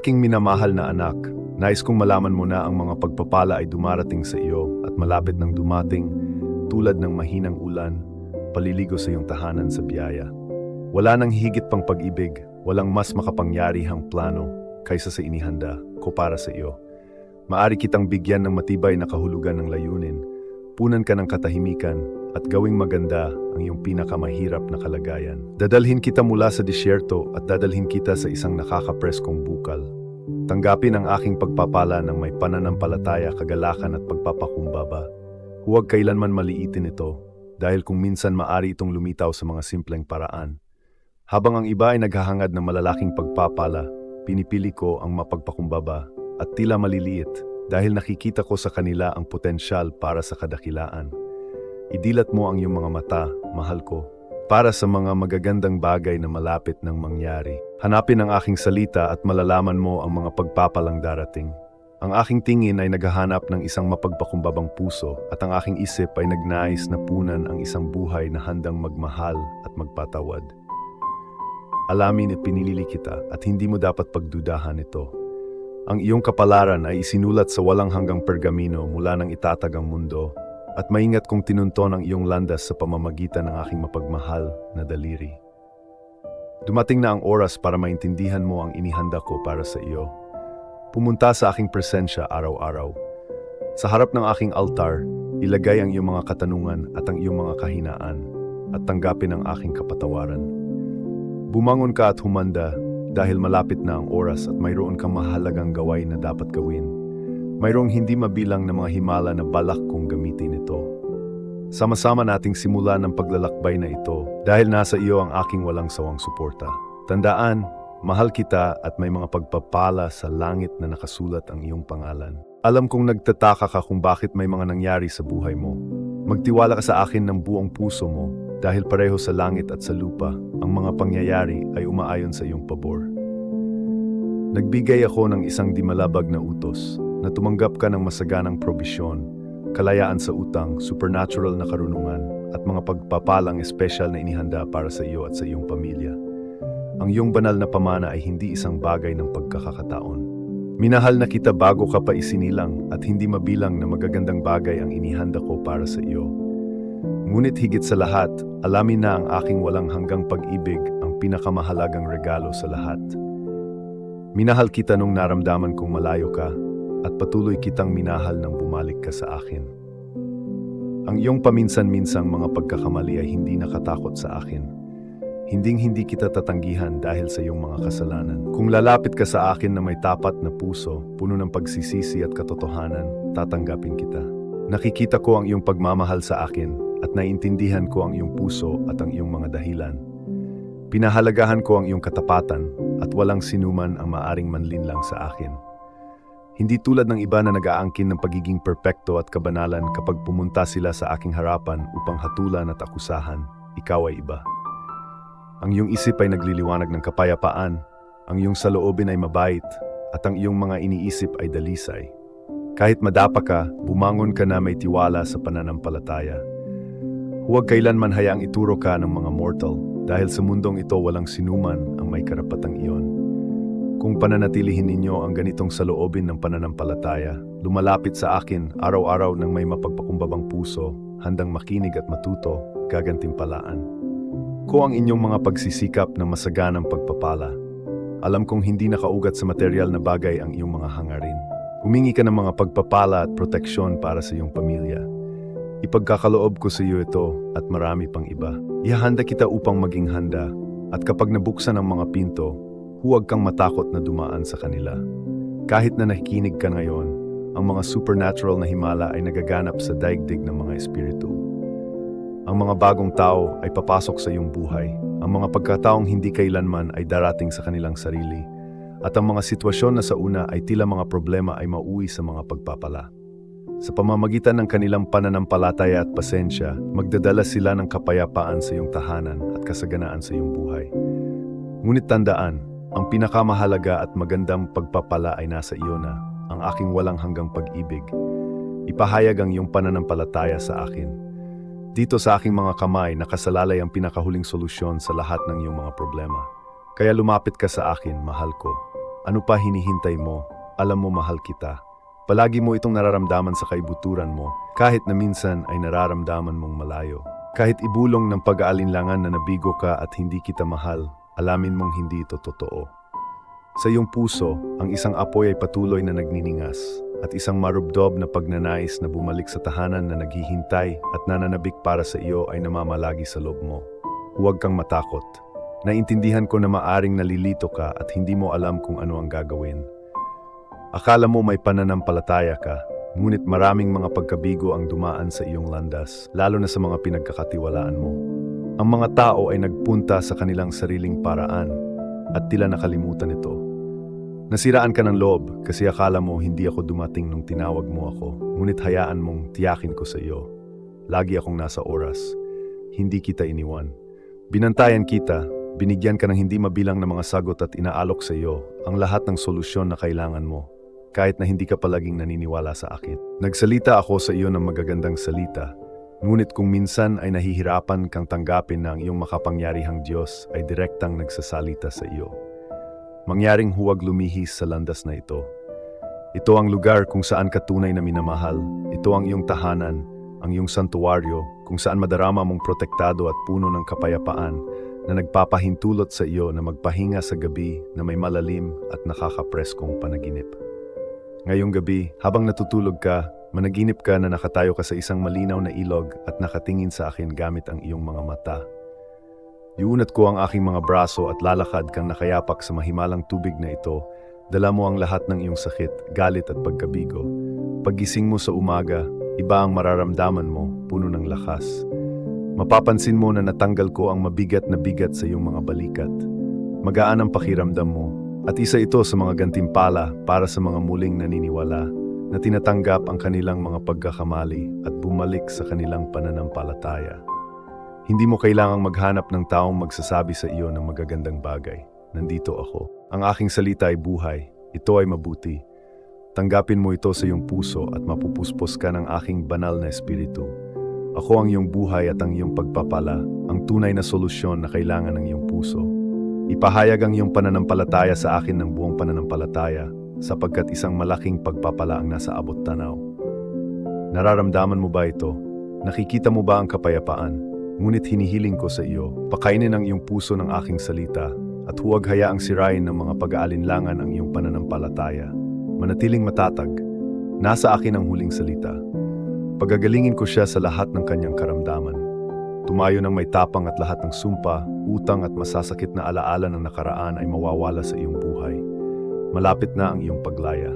Aking minamahal na anak, nais kong malaman mo na ang mga pagpapala ay dumarating sa iyo at malapit nang dumating, tulad ng mahinang ulan, paliligo sa iyong tahanan sa biyaya. Wala nang higit pang pag-ibig, walang mas makapangyarihang plano kaysa sa inihanda ko para sa iyo. Maari kitang bigyan ng matibay na kahulugan ng layunin, punan ka ng katahimikan, at gawing maganda ang iyong pinakamahirap na kalagayan. Dadalhin kita mula sa disyerto at dadalhin kita sa isang nakakapreskong bukal. Tanggapin ang aking pagpapala ng may pananampalataya, kagalakan at pagpapakumbaba. Huwag kailanman maliitin ito, dahil kung minsan maari itong lumitaw sa mga simpleng paraan. Habang ang iba ay naghahangad ng malalaking pagpapala, pinipili ko ang mapagpakumbaba at tila maliliit dahil nakikita ko sa kanila ang potensyal para sa kadakilaan. Idilat mo ang iyong mga mata, mahal ko, para sa mga magagandang bagay na malapit ng mangyari. Hanapin ang aking salita at malalaman mo ang mga pagpapalang darating. Ang aking tingin ay naghahanap ng isang mapagpakumbabang puso at ang aking isip ay nagnais na punan ang isang buhay na handang magmahal at magpatawad. Alamin at pinili kita at hindi mo dapat pagdudahan ito. Ang iyong kapalaran ay isinulat sa walang hanggang pergamino mula nang itatag ang mundo. At maingat kong tinunton ang iyong landas sa pamamagitan ng aking mapagmahal na daliri. Dumating na ang oras para maintindihan mo ang inihanda ko para sa iyo. Pumunta sa aking presensya araw-araw. Sa harap ng aking altar, ilagay ang iyong mga katanungan at ang iyong mga kahinaan at tanggapin ang aking kapatawaran. Bumangon ka at humanda dahil malapit na ang oras at mayroon kang mahalagang gawain na dapat gawin. Mayroong hindi mabilang na mga himala na balak kong gamitin ito. Sama-sama nating simulan ang paglalakbay na ito dahil nasa iyo ang aking walang sawang suporta. Tandaan, mahal kita at may mga pagpapala sa langit na nakasulat ang iyong pangalan. Alam kong nagtataka ka kung bakit may mga nangyari sa buhay mo. Magtiwala ka sa akin ng buong puso mo dahil pareho sa langit at sa lupa, ang mga pangyayari ay umaayon sa iyong pabor. Nagbigay ako ng isang di malabag na utos na tumanggap ka ng masaganang probisyon, kalayaan sa utang, supernatural na karunungan, at mga pagpapalang espesyal na inihanda para sa iyo at sa iyong pamilya. Ang iyong banal na pamana ay hindi isang bagay ng pagkakataon. Minahal na kita bago ka pa isinilang at hindi mabilang na magagandang bagay ang inihanda ko para sa iyo. Ngunit higit sa lahat, alamin na ang aking walang hanggang pag-ibig ang pinakamahalagang regalo sa lahat. Minahal kita nung naramdaman kong malayo ka, at patuloy kitang minahal nang bumalik ka sa akin. Ang iyong paminsan-minsang mga pagkakamali ay hindi nakatakot sa akin. Hinding-hindi kita tatanggihan dahil sa iyong mga kasalanan. Kung lalapit ka sa akin na may tapat na puso, puno ng pagsisisi at katotohanan, tatanggapin kita. Nakikita ko ang iyong pagmamahal sa akin at naiintindihan ko ang iyong puso at ang iyong mga dahilan. Pinahalagahan ko ang iyong katapatan at walang sinuman ang maaring manlinlang sa akin. Hindi tulad ng iba na nag-aangkin ng pagiging perpekto at kabanalan kapag pumunta sila sa aking harapan upang hatulan at akusahan, ikaw ay iba. Ang iyong isip ay nagliliwanag ng kapayapaan, ang iyong saloobin ay mabait, at ang iyong mga iniisip ay dalisay. Kahit madapa ka, bumangon ka na may tiwala sa pananampalataya. Huwag kailanman hayaang ituro ka ng mga mortal, dahil sa mundong ito walang sinuman ang may karapatang iyon. Kung pananatilihin ninyo ang ganitong saloobin ng pananampalataya, lumalapit sa akin araw-araw ng may mapagpakumbabang puso, handang makinig at matuto, gagantimpalaan ko ang inyong mga pagsisikap ng masaganang pagpapala. Alam kong hindi nakaugat sa material na bagay ang iyong mga hangarin. Humingi ka ng mga pagpapala at proteksyon para sa iyong pamilya. Ipagkakaloob ko sa iyo ito at marami pang iba. Ihahanda kita upang maging handa, at kapag nabuksan ang mga pinto, huwag kang matakot na dumaan sa kanila. Kahit na nakikinig ka ngayon, ang mga supernatural na himala ay nagaganap sa daigdig ng mga espiritu. Ang mga bagong tao ay papasok sa iyong buhay. Ang mga pagkataong hindi kailanman ay darating sa kanilang sarili. At ang mga sitwasyon na sa una ay tila mga problema ay mauwi sa mga pagpapala. Sa pamamagitan ng kanilang pananampalataya at pasensya, magdadala sila ng kapayapaan sa iyong tahanan at kasaganaan sa iyong buhay. Ngunit tandaan, ang pinakamahalaga at magandang pagpapala ay nasa iyo na, ang aking walang hanggang pag-ibig. Ipahayag ang iyong pananampalataya sa akin. Dito sa aking mga kamay nakasalalay ang pinakahuling solusyon sa lahat ng iyong mga problema. Kaya lumapit ka sa akin, mahal ko. Ano pa hinihintay mo? Alam mo mahal kita. Palagi mo itong nararamdaman sa kaibuturan mo, kahit na minsan ay nararamdaman mong malayo. Kahit ibulong ng pag-aalinlangan na nabigo ka at hindi kita mahal, alamin mong hindi ito totoo. Sa iyong puso, ang isang apoy ay patuloy na nagniningas, at isang marubdob na pagnanais na bumalik sa tahanan na naghihintay at nananabik para sa iyo ay namamalagi sa loob mo. Huwag kang matakot. Naintindihan ko na maaring nalilito ka at hindi mo alam kung ano ang gagawin. Akala mo may pananampalataya ka, ngunit maraming mga pagkabigo ang dumaan sa iyong landas, lalo na sa mga pinagkakatiwalaan mo. Ang mga tao ay nagpunta sa kanilang sariling paraan at tila nakalimutan ito. Nasiraan ka ng loob kasi akala mo hindi ako dumating nung tinawag mo ako, ngunit hayaan mong tiyakin ko sa iyo. Lagi akong nasa oras. Hindi kita iniwan. Binantayan kita, binigyan ka ng hindi mabilang na mga sagot at inaalok sa iyo ang lahat ng solusyon na kailangan mo, kahit na hindi ka palaging naniniwala sa akin. Nagsalita ako sa iyo ng magagandang salita, ngunit kung minsan ay nahihirapan kang tanggapin na ang iyong makapangyarihang Diyos ay direktang nagsasalita sa iyo. Mangyaring huwag lumihis sa landas na ito. Ito ang lugar kung saan ka tunay na minamahal. Ito ang iyong tahanan, ang iyong santuwaryo, kung saan madarama mong protektado at puno ng kapayapaan na nagpapahintulot sa iyo na magpahinga sa gabi na may malalim at nakakapreskong panaginip. Ngayong gabi, habang natutulog ka, managinip ka na nakatayo ka sa isang malinaw na ilog at nakatingin sa akin gamit ang iyong mga mata. Iunat ko ang aking mga braso at lalakad kang nakayapak sa mahimalang tubig na ito. Dala mo ang lahat ng iyong sakit, galit at pagkabigo. Paggising mo sa umaga, iba ang mararamdaman mo, puno ng lakas. Mapapansin mo na natanggal ko ang mabigat na bigat sa iyong mga balikat. Magaan ang pakiramdam mo, at isa ito sa mga gantimpala para sa mga muling naniniwala na tinatanggap ang kanilang mga pagkakamali at bumalik sa kanilang pananampalataya. Hindi mo kailangang maghanap ng taong magsasabi sa iyo ng magagandang bagay. Nandito ako. Ang aking salita ay buhay. Ito ay mabuti. Tanggapin mo ito sa iyong puso at mapupuspos ka ng aking banal na espiritu. Ako ang iyong buhay at ang iyong pagpapala, ang tunay na solusyon na kailangan ng iyong puso. Ipahayag ang iyong pananampalataya sa akin ng buong pananampalataya, sapagkat isang malaking pagpapala ang nasa abot tanaw. Nararamdaman mo ba ito? Nakikita mo ba ang kapayapaan? Ngunit hinihiling ko sa iyo, pakainin ang iyong puso ng aking salita at huwag hayaang sirain ng mga pag-aalinlangan ang iyong pananampalataya. Manatiling matatag. Nasa akin ang huling salita. Pagagalingin ko siya sa lahat ng kanyang karamdaman. Tumayo ng may tapang at lahat ng sumpa, utang at masasakit na alaala ng nakaraan ay mawawala sa iyong buhay. Malapit na ang iyong paglaya.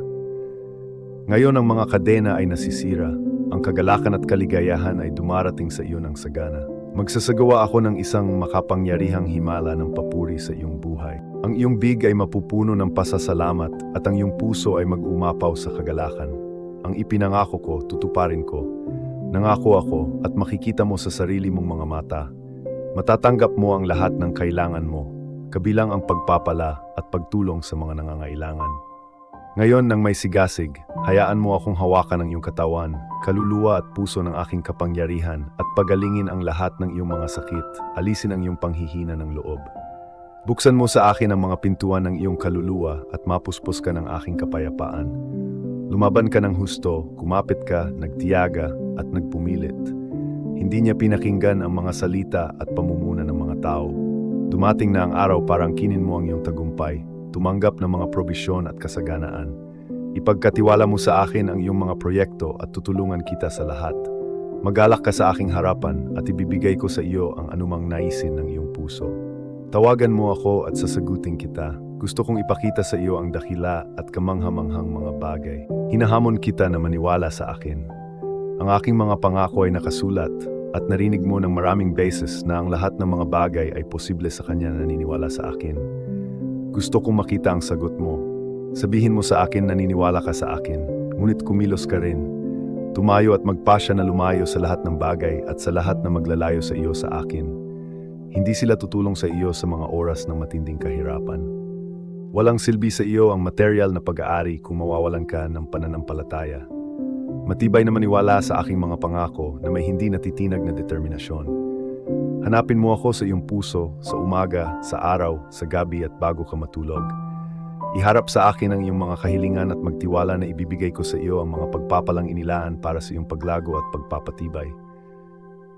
Ngayon ang mga kadena ay nasisira. Ang kagalakan at kaligayahan ay dumarating sa iyo ng sagana. Magsasagawa ako ng isang makapangyarihang himala ng papuri sa iyong buhay. Ang iyong big ay mapupuno ng pasasalamat at ang iyong puso ay mag-umapaw sa kagalakan. Ang ipinangako ko, tutuparin ko. Nangako ako at makikita mo sa sarili mong mga mata. Matatanggap mo ang lahat ng kailangan mo, kabilang ang pagpapala at pagtulong sa mga nangangailangan. Ngayon nang may sigasig, hayaan mo akong hawakan ang iyong katawan, kaluluwa at puso ng aking kapangyarihan at pagalingin ang lahat ng iyong mga sakit, alisin ang iyong panghihina ng loob. Buksan mo sa akin ang mga pintuan ng iyong kaluluwa at mapuspos ka ng aking kapayapaan. Lumaban ka ng husto, kumapit ka, nagtiyaga at nagpumilit. Hindi niya pinakinggan ang mga salita at pamumuna ng mga tao. Dumating na ang araw para angkinin mo ang iyong tagumpay. Tumanggap ng mga probisyon at kasaganaan. Ipagkatiwala mo sa akin ang iyong mga proyekto at tutulungan kita sa lahat. Magalak ka sa aking harapan at ibibigay ko sa iyo ang anumang naisin ng iyong puso. Tawagan mo ako at sasagutin kita. Gusto kong ipakita sa iyo ang dakila at kamanghamanghang mga bagay. Hinahamon kita na maniwala sa akin. Ang aking mga pangako ay nakasulat at narinig mo ng maraming beses na ang lahat ng mga bagay ay posible sa kanya na naniniwala sa akin. Gusto kong makita ang sagot mo. Sabihin mo sa akin naniniwala ka sa akin, ngunit kumilos ka rin. Tumayo at magpasya na lumayo sa lahat ng bagay at sa lahat na maglalayo sa iyo sa akin. Hindi sila tutulong sa iyo sa mga oras ng matinding kahirapan. Walang silbi sa iyo ang material na pag-aari kung mawawalan ka ng pananampalataya. Matibay na maniwala sa aking mga pangako na may hindi natitinag na determinasyon. Hanapin mo ako sa iyong puso, sa umaga, sa araw, sa gabi at bago ka matulog. Iharap sa akin ang iyong mga kahilingan at magtiwala na ibibigay ko sa iyo ang mga pagpapalang inilaan para sa iyong paglago at pagpapatibay.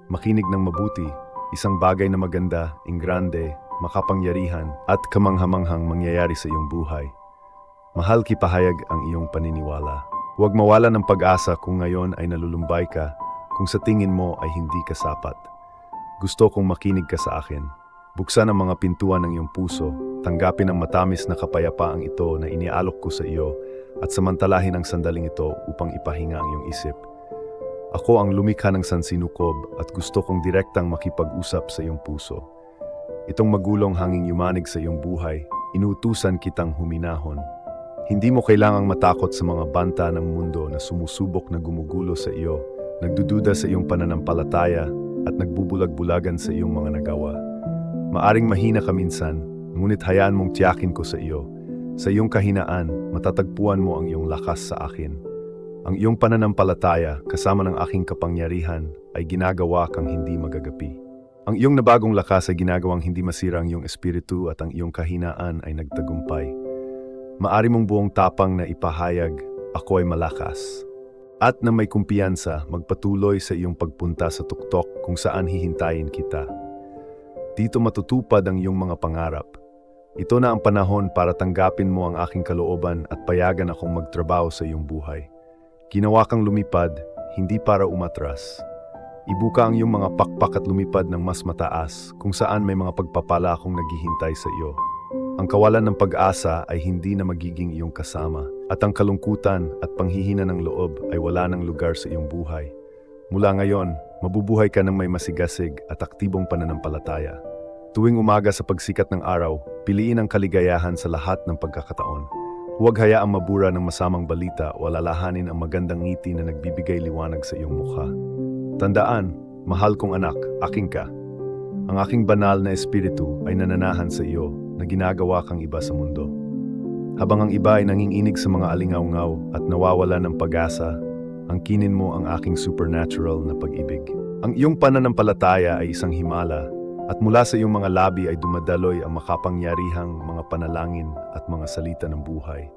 Makinig ng mabuti, isang bagay na maganda, ingrande, makapangyarihan, at kamanghamanghang mangyayari sa iyong buhay. Mahal kipahayag ang iyong paniniwala. Huwag mawala ng pag-asa kung ngayon ay nalulumbay ka, kung sa tingin mo ay hindi ka sapat. Gusto kong makinig ka sa akin. Buksan ang mga pintuan ng iyong puso, tanggapin ang matamis na kapayapaang ito na iniaalok ko sa iyo at samantalahin ang sandaling ito upang ipahinga ang iyong isip. Ako ang lumikha ng sansinukob at gusto kong direktang makipag-usap sa iyong puso. Itong magulong hanging yumanig sa iyong buhay, inuutusan kitang huminahon. Hindi mo kailangang matakot sa mga banta ng mundo na sumusubok na gumugulo sa iyo, nagdududa sa iyong pananampalataya at nagbubulag-bulagan sa iyong mga nagawa. Maaring mahina ka minsan, ngunit hayaan mong tiyakin ko sa iyo. Sa iyong kahinaan, matatagpuan mo ang iyong lakas sa akin. Ang iyong pananampalataya, kasama ng aking kapangyarihan, ay ginagawa kang hindi magagapi. Ang iyong nabagong lakas ay ginagawang hindi masira ang iyong espiritu at ang iyong kahinaan ay nagtagumpay. Maari mong buong tapang na ipahayag, ako ay malakas. At na may kumpiyansa, magpatuloy sa iyong pagpunta sa tuktok kung saan hihintayin kita. Dito matutupad ang iyong mga pangarap. Ito na ang panahon para tanggapin mo ang aking kalooban at payagan akong magtrabaho sa iyong buhay. Ginawa kang lumipad, hindi para umatras. Ibuka ang iyong mga pakpak at lumipad ng mas mataas kung saan may mga pagpapala akong naghihintay sa iyo. Ang kawalan ng pag-asa ay hindi na magiging iyong kasama at ang kalungkutan at panghihina ng loob ay wala ng lugar sa iyong buhay. Mula ngayon, mabubuhay ka ng may masigasig at aktibong pananampalataya. Tuwing umaga sa pagsikat ng araw, piliin ang kaligayahan sa lahat ng pagkakataon. Huwag hayaang mabura ng masamang balita o alalahanin ang magandang ngiti na nagbibigay liwanag sa iyong mukha. Tandaan, mahal kong anak, aking ka. Ang aking banal na espiritu ay nananahan sa iyo na ginagawa kang iba sa mundo. Habang ang iba ay nanginginig sa mga alingaw-ngaw at nawawala ng pag-asa, angkinin mo ang aking supernatural na pag-ibig. Ang iyong pananampalataya ay isang himala at mula sa iyong mga labi ay dumadaloy ang makapangyarihang mga panalangin at mga salita ng buhay.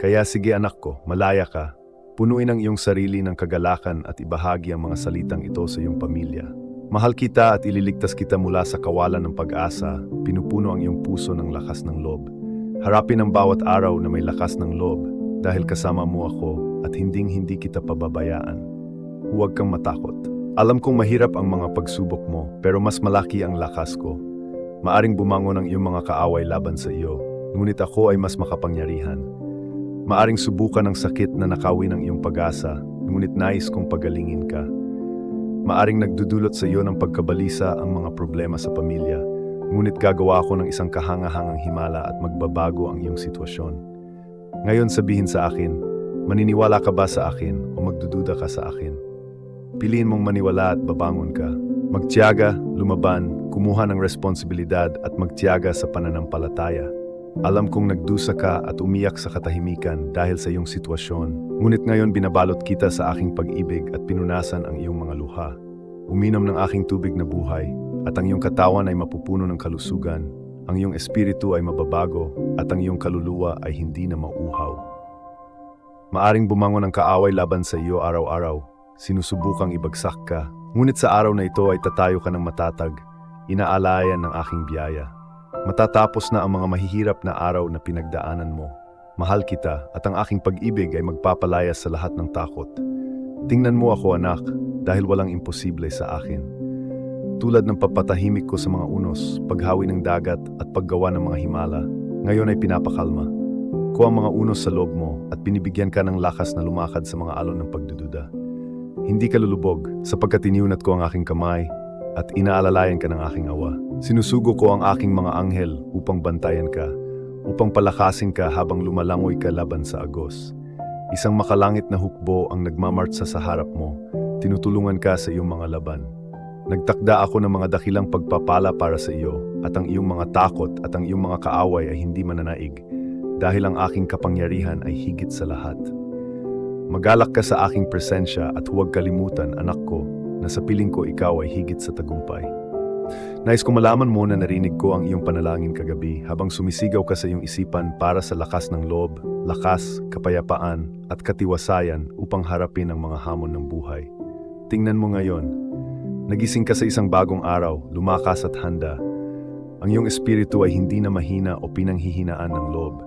Kaya sige anak ko, malaya ka, punuin ang iyong sarili ng kagalakan at ibahagi ang mga salitang ito sa iyong pamilya. Mahal kita at ililigtas kita mula sa kawalan ng pag-asa, pinupuno ang iyong puso ng lakas ng loob. Harapin ang bawat araw na may lakas ng loob dahil kasama mo ako at hinding-hindi kita pababayaan. Huwag kang matakot. Alam kong mahirap ang mga pagsubok mo, pero mas malaki ang lakas ko. Maaring bumangon ang iyong mga kaaway laban sa iyo, ngunit ako ay mas makapangyarihan. Maaring subukan ang sakit na nakawin ang iyong pag-asa, ngunit nais kong pagalingin ka. Maaring nagdudulot sa iyo ng pagkabalisa ang mga problema sa pamilya, ngunit gagawa ako ng isang kahangahangang himala at magbabago ang iyong sitwasyon. Ngayon sabihin sa akin, maniniwala ka ba sa akin o magdududa ka sa akin? Piliin mong maniwala at babangon ka. Magtiyaga, lumaban, kumuha ng responsibilidad at magtiyaga sa pananampalataya. Alam kong nagdusa ka at umiyak sa katahimikan dahil sa iyong sitwasyon. Ngunit ngayon binabalot kita sa aking pag-ibig at pinunasan ang iyong mga luha. Uminom ng aking tubig na buhay at ang iyong katawan ay mapupuno ng kalusugan. Ang iyong espiritu ay mababago at ang iyong kaluluwa ay hindi na mauuhaw. Maaring bumangon ang kaaway laban sa iyo araw-araw. Sinusubukang ibagsak ka. Ngunit sa araw na ito ay tatayo ka ng matatag. Inaalayan ng aking biyaya. Matatapos na ang mga mahihirap na araw na pinagdaanan mo. Mahal kita at ang aking pag-ibig ay magpapalayas sa lahat ng takot. Tingnan mo ako anak, dahil walang imposible sa akin. Tulad ng papatahimik ko sa mga unos, paghawi ng dagat at paggawa ng mga himala, ngayon ay pinapakalma ko ang mga unos sa loob mo at binibigyan ka ng lakas na lumakad sa mga alon ng pagdududa. Hindi ka lulubog sapagkat iniunat ko ang aking kamay at inaalalayan ka ng aking awa. Sinusugo ko ang aking mga anghel upang bantayan ka, upang palakasin ka habang lumalangoy ka laban sa agos. Isang makalangit na hukbo ang nagmamartsa sa harap mo, tinutulungan ka sa iyong mga laban. Nagtakda ako ng mga dakilang pagpapala para sa iyo at ang iyong mga takot at ang iyong mga kaaway ay hindi mananaig dahil ang aking kapangyarihan ay higit sa lahat. Magalak ka sa aking presensya at huwag kalimutan, anak ko, na sa piling ko ikaw ay higit sa tagumpay. Nais kong malaman mo na narinig ko ang iyong panalangin kagabi habang sumisigaw ka sa iyong isipan para sa lakas ng loob, lakas, kapayapaan, at katiwasayan upang harapin ang mga hamon ng buhay. Tingnan mo ngayon. Nagising ka sa isang bagong araw, lumakas at handa. Ang iyong espiritu ay hindi na mahina o pinanghihinaan ng loob.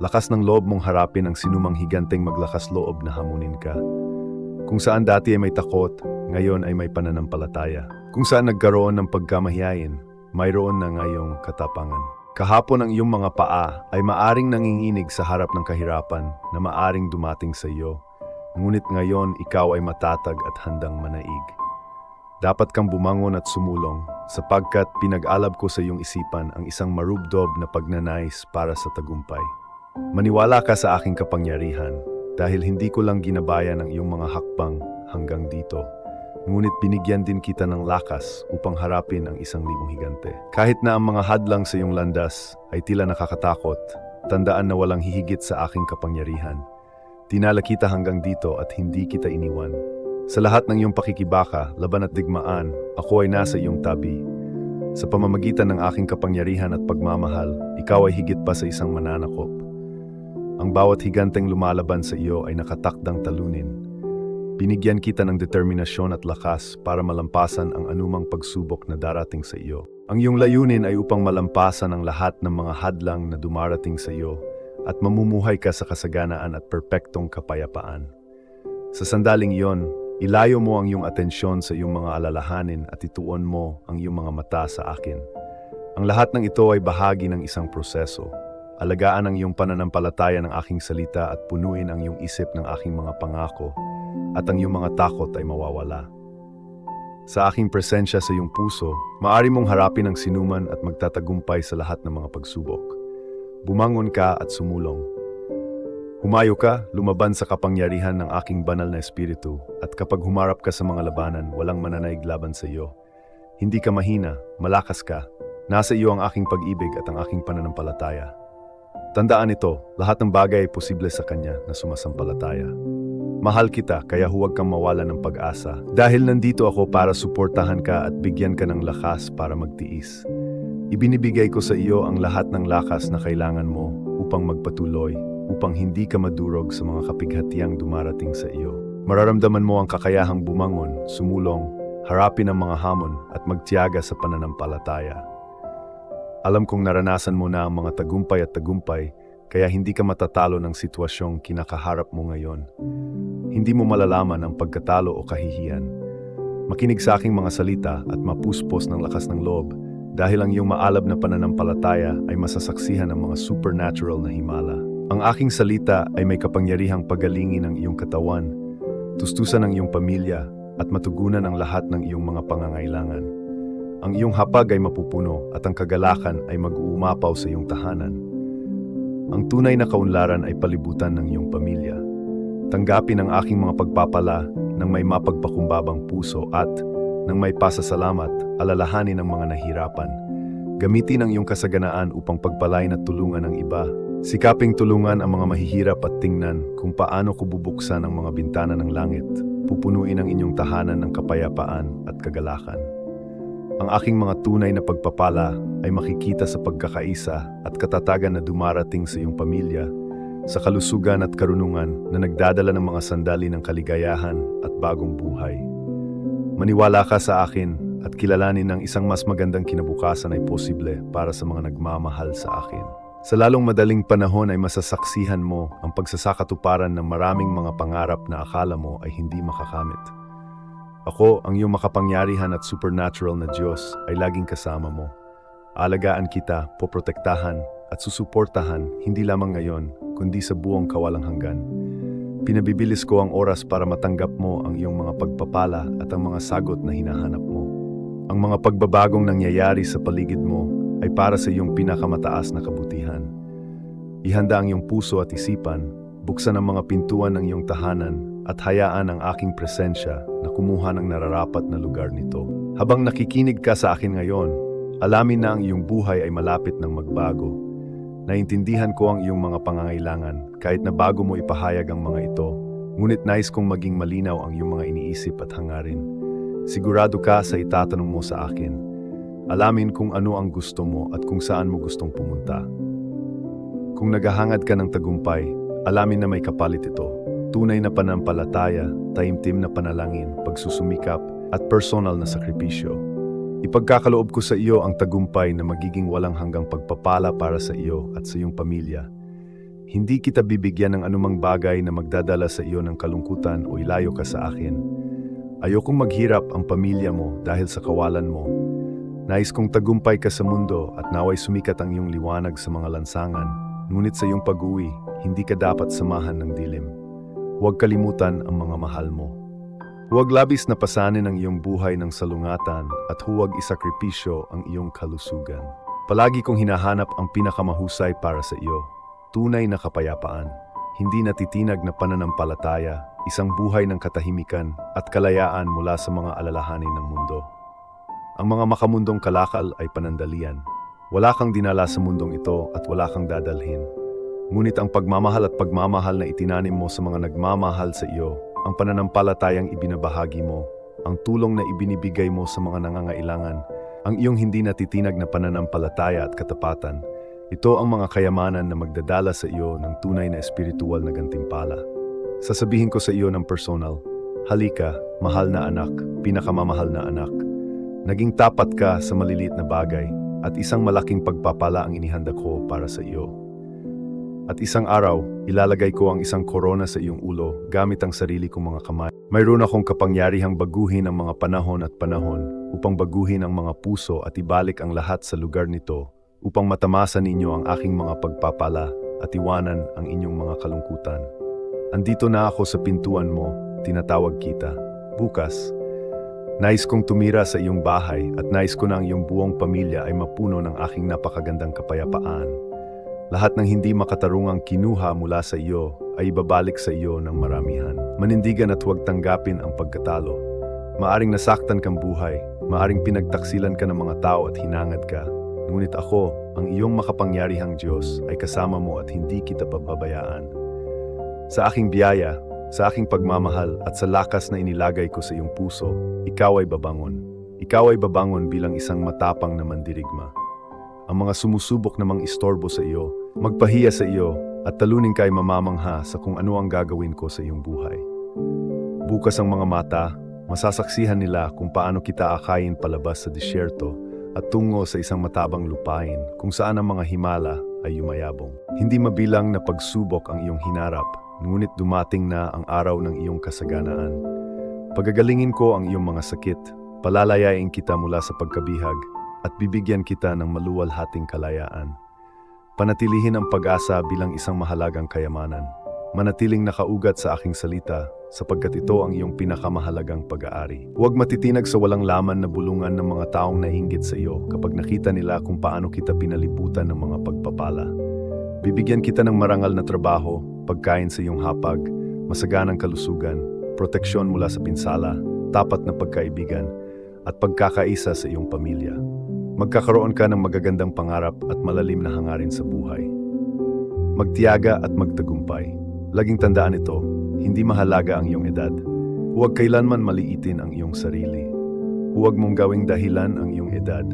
Lakas ng loob mong harapin ang sinumang higanteng maglakas loob na hamunin ka. Kung saan dati ay may takot, ngayon ay may pananampalataya. Kung saan nagkaroon ng pagkamahiyain, mayroon na ngayong katapangan. Kahapon ang iyong mga paa ay maaring nanginginig sa harap ng kahirapan na maaring dumating sa iyo. Ngunit ngayon ikaw ay matatag at handang manaig. Dapat kang bumangon at sumulong sapagkat pinag-alab ko sa iyong isipan ang isang marubdob na pagnanais para sa tagumpay. Maniwala ka sa aking kapangyarihan dahil hindi ko lang ginabayan ang iyong mga hakbang hanggang dito. Ngunit binigyan din kita ng lakas upang harapin ang 1,000 higante. Kahit na ang mga hadlang sa iyong landas ay tila nakakatakot, tandaan na walang hihigit sa aking kapangyarihan. Dinala kita hanggang dito at hindi kita iniwan. Sa lahat ng iyong pakikibaka, laban at digmaan, ako ay nasa iyong tabi. Sa pamamagitan ng aking kapangyarihan at pagmamahal, ikaw ay higit pa sa isang mananakop. Ang bawat higanteng lumalaban sa iyo ay nakatakdang talunin. Binigyan kita ng determinasyon at lakas para malampasan ang anumang pagsubok na darating sa iyo. Ang iyong layunin ay upang malampasan ang lahat ng mga hadlang na dumarating sa iyo at mamumuhay ka sa kasaganaan at perpektong kapayapaan. Sa sandaling iyon, ilayo mo ang iyong atensyon sa iyong mga alalahanin at ituon mo ang iyong mga mata sa akin. Ang lahat ng ito ay bahagi ng isang proseso. Alagaan ang iyong pananampalataya ng aking salita at punuin ang iyong isip ng aking mga pangako at ang iyong mga takot ay mawawala. Sa aking presensya sa iyong puso, maaari mong harapin ang sinuman at magtatagumpay sa lahat ng mga pagsubok. Bumangon ka at sumulong. Humayo ka, lumaban sa kapangyarihan ng aking banal na espiritu at kapag humarap ka sa mga labanan, walang mananaig laban sa iyo. Hindi ka mahina, malakas ka. Nasa iyo ang aking pag-ibig at ang aking pananampalataya. Tandaan ito, lahat ng bagay ay posible sa Kanya na sumasampalataya. Mahal kita, kaya huwag kang mawala ng pag-asa. Dahil nandito ako para suportahan ka at bigyan ka ng lakas para magtiis. Ibinibigay ko sa iyo ang lahat ng lakas na kailangan mo upang magpatuloy, upang hindi ka madurog sa mga kapighatiang dumarating sa iyo. Mararamdaman mo ang kakayahang bumangon, sumulong, harapin ang mga hamon at magtiyaga sa pananampalataya. Alam kong naranasan mo na ang mga tagumpay at tagumpay, kaya hindi ka matatalo ng sitwasyong kinakaharap mo ngayon. Hindi mo malalaman ang pagkatalo o kahihiyan. Makinig sa aking mga salita at mapuspos ng lakas ng loob dahil ang iyong maalab na pananampalataya ay masasaksihan ng mga supernatural na himala. Ang aking salita ay may kapangyarihang pagalingin ang iyong katawan, tustusan ang iyong pamilya at matugunan ang lahat ng iyong mga pangangailangan. Ang iyong hapag ay mapupuno at ang kagalakan ay mag-uumapaw sa iyong tahanan. Ang tunay na kaunlaran ay palibutan ng iyong pamilya. Tanggapin ang aking mga pagpapala ng may mapagpakumbabang puso at ng may pasasalamat, alalahanin ang mga nahirapan. Gamitin ang iyong kasaganaan upang pagpalain at tulungan ang iba. Sikaping tulungan ang mga mahihirap at tingnan kung paano ko bubuksan ang mga bintana ng langit. Pupunuin ang inyong tahanan ng kapayapaan at kagalakan. Ang aking mga tunay na pagpapala ay makikita sa pagkakaisa at katatagan na dumarating sa iyong pamilya, sa kalusugan at karunungan na nagdadala ng mga sandali ng kaligayahan at bagong buhay. Maniwala ka sa akin at kilalanin ng isang mas magandang kinabukasan ay posible para sa mga nagmamahal sa akin. Sa lalong madaling panahon ay masasaksihan mo ang pagsasakatuparan ng maraming mga pangarap na akala mo ay hindi makakamit. Ako, ang iyong makapangyarihan at supernatural na Diyos ay laging kasama mo. Alagaan kita, poprotektahan at susuportahan hindi lamang ngayon, kundi sa buong kawalang hanggan. Pinabibilis ko ang oras para matanggap mo ang iyong mga pagpapala at ang mga sagot na hinahanap mo. Ang mga pagbabagong nangyayari sa paligid mo ay para sa iyong pinakamataas na kabutihan. Ihanda ang iyong puso at isipan, buksan ang mga pintuan ng iyong tahanan at hayaan ang aking presensya na kumuha ng nararapat na lugar nito. Habang nakikinig ka sa akin ngayon, alamin na ang iyong buhay ay malapit ng magbago. Naintindihan ko ang iyong mga pangangailangan kahit na bago mo ipahayag ang mga ito, ngunit nais kong maging malinaw ang iyong mga iniisip at hangarin. Sigurado ka sa itatanong mo sa akin. Alamin kung ano ang gusto mo at kung saan mo gustong pumunta. Kung naghahangad ka ng tagumpay, alamin na may kapalit ito. Tunay na panampalataya, taimtim na panalangin, pagsusumikap, at personal na sakripisyo. Ipagkakaloob ko sa iyo ang tagumpay na magiging walang hanggang pagpapala para sa iyo at sa iyong pamilya. Hindi kita bibigyan ng anumang bagay na magdadala sa iyo ng kalungkutan o ilayo ka sa akin. Ayokong maghirap ang pamilya mo dahil sa kawalan mo. Nais kong tagumpay ka sa mundo at naway sumikat ang iyong liwanag sa mga lansangan. Ngunit sa iyong pag-uwi, hindi ka dapat samahan ng dilim. Huwag kalimutan ang mga mahal mo. Huwag labis na pasanin ang iyong buhay ng salungatan at huwag isakripisyo ang iyong kalusugan. Palagi kong hinahanap ang pinakamahusay para sa iyo. Tunay na kapayapaan, hindi natitinag na pananampalataya, isang buhay ng katahimikan at kalayaan mula sa mga alalahanin ng mundo. Ang mga makamundong kalakal ay panandalian. Wala kang dinala sa mundong ito at wala kang dadalhin. Ngunit ang pagmamahal at pagmamahal na itinanim mo sa mga nagmamahal sa iyo, ang pananampalatayang ibinabahagi mo, ang tulong na ibinibigay mo sa mga nangangailangan, ang iyong hindi natitinag na pananampalataya at katapatan, ito ang mga kayamanan na magdadala sa iyo ng tunay na espiritual na gantimpala. Sasabihin ko sa iyo ng personal, halika, mahal na anak, pinakamamahal na anak. Naging tapat ka sa maliliit na bagay at isang malaking pagpapala ang inihanda ko para sa iyo. At isang araw, ilalagay ko ang isang korona sa iyong ulo gamit ang sarili kong mga kamay. Mayroon akong kapangyarihang baguhin ang mga panahon at panahon upang baguhin ang mga puso at ibalik ang lahat sa lugar nito upang matamasa ninyo ang aking mga pagpapala at iwanan ang inyong mga kalungkutan. Andito na ako sa pintuan mo, tinatawag kita. Bukas, nais kong tumira sa iyong bahay at nais ko na ang iyong buong pamilya ay mapuno ng aking napakagandang kapayapaan. Lahat ng hindi makatarungang kinuha mula sa iyo ay ibabalik sa iyo ng maramihan. Manindigan at huwag tanggapin ang pagkatalo. Maaring nasaktan kang buhay, maaring pinagtaksilan ka ng mga tao at hinangad ka. Ngunit ako, ang iyong makapangyarihang Diyos, ay kasama mo at hindi kita pababayaan. Sa aking biyaya, sa aking pagmamahal at sa lakas na inilagay ko sa iyong puso, ikaw ay babangon. Ikaw ay babangon bilang isang matapang na mandirigma. Ang mga sumusubok namang istorbo sa iyo, magpahiya sa iyo at talunin ka ay mamamangha sa kung ano ang gagawin ko sa iyong buhay. Bukas ang mga mata, masasaksihan nila kung paano kita akayin palabas sa disyerto at tungo sa isang matabang lupain kung saan ang mga himala ay yumayabong. Hindi mabilang na pagsubok ang iyong hinarap, ngunit dumating na ang araw ng iyong kasaganaan. Pagagalingin ko ang iyong mga sakit, palalayain kita mula sa pagkabihag, at bibigyan kita ng maluwalhating kalayaan. Panatilihin ang pag-asa bilang isang mahalagang kayamanan. Manatiling nakaugat sa aking salita, sapagkat ito ang iyong pinakamahalagang pag-aari. Huwag matitinag sa walang laman na bulungan ng mga taong nainggit sa iyo kapag nakita nila kung paano kita pinalibutan ng mga pagpapala. Bibigyan kita ng marangal na trabaho, pagkain sa iyong hapag, masaganang kalusugan, proteksyon mula sa pinsala, tapat na pagkaibigan, at pagkakaisa sa iyong pamilya. Magkakaroon ka ng magagandang pangarap at malalim na hangarin sa buhay. Magtiyaga at magtagumpay. Laging tandaan ito, hindi mahalaga ang iyong edad. Huwag kailanman maliitin ang iyong sarili. Huwag mong gawing dahilan ang iyong edad.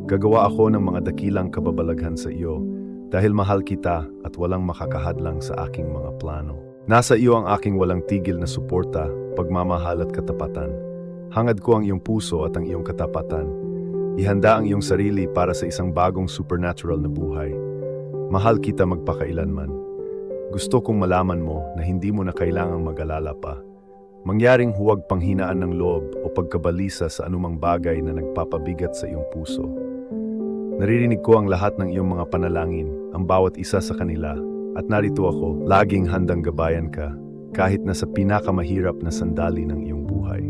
Gagawa ako ng mga dakilang kababalaghan sa iyo dahil mahal kita at walang makakahadlang sa aking mga plano. Nasa iyo ang aking walang tigil na suporta, pagmamahal at katapatan. Hangad ko ang iyong puso at ang iyong katapatan. Ihanda ang iyong sarili para sa isang bagong supernatural na buhay. Mahal kita magpakailanman. Gusto kong malaman mo na hindi mo na kailangang mag-alala pa. Mangyaring huwag panghinaan ng loob o pagkabalisa sa anumang bagay na nagpapabigat sa iyong puso. Naririnig ko ang lahat ng iyong mga panalangin, ang bawat isa sa kanila, at narito ako, laging handang gabayan ka, kahit na sa pinakamahirap na sandali ng iyong buhay.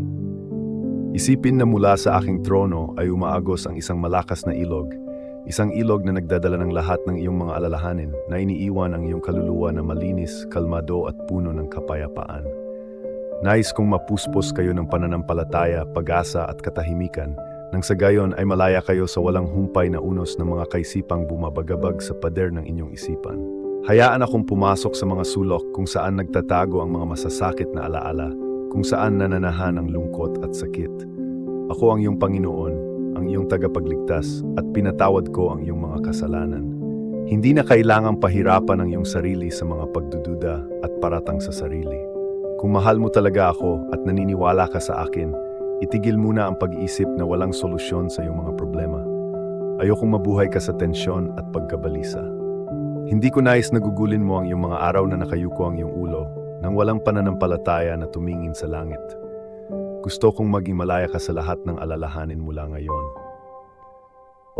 Isipin na mula sa aking trono ay umaagos ang isang malakas na ilog, isang ilog na nagdadala ng lahat ng iyong mga alalahanin, na iniiwan ang iyong kaluluwa na malinis, kalmado at puno ng kapayapaan. Nais kong mapuspos kayo ng pananampalataya, pag-asa at katahimikan, nang sa gayon ay malaya kayo sa walang humpay na unos ng mga kaisipang bumabagabag sa pader ng inyong isipan. Hayaan akong pumasok sa mga sulok kung saan nagtatago ang mga masasakit na alaala, kung saan nananahan ang lungkot at sakit. Ako ang iyong Panginoon, ang iyong tagapagligtas at pinatawad ko ang iyong mga kasalanan. Hindi na kailangang pahirapan ang iyong sarili sa mga pagdududa at paratang sa sarili. Kung mahal mo talaga ako at naniniwala ka sa akin, itigil muna ang pag-iisip na walang solusyon sa iyong mga problema. Ayokong mabuhay ka sa tensyon at pagkabalisa. Hindi ko nais na gugulin mo ang iyong mga araw na nakayuko ang iyong ulo nang walang pananampalataya na tumingin sa langit. Gusto kong maging malaya ka sa lahat ng alalahanin mula ngayon.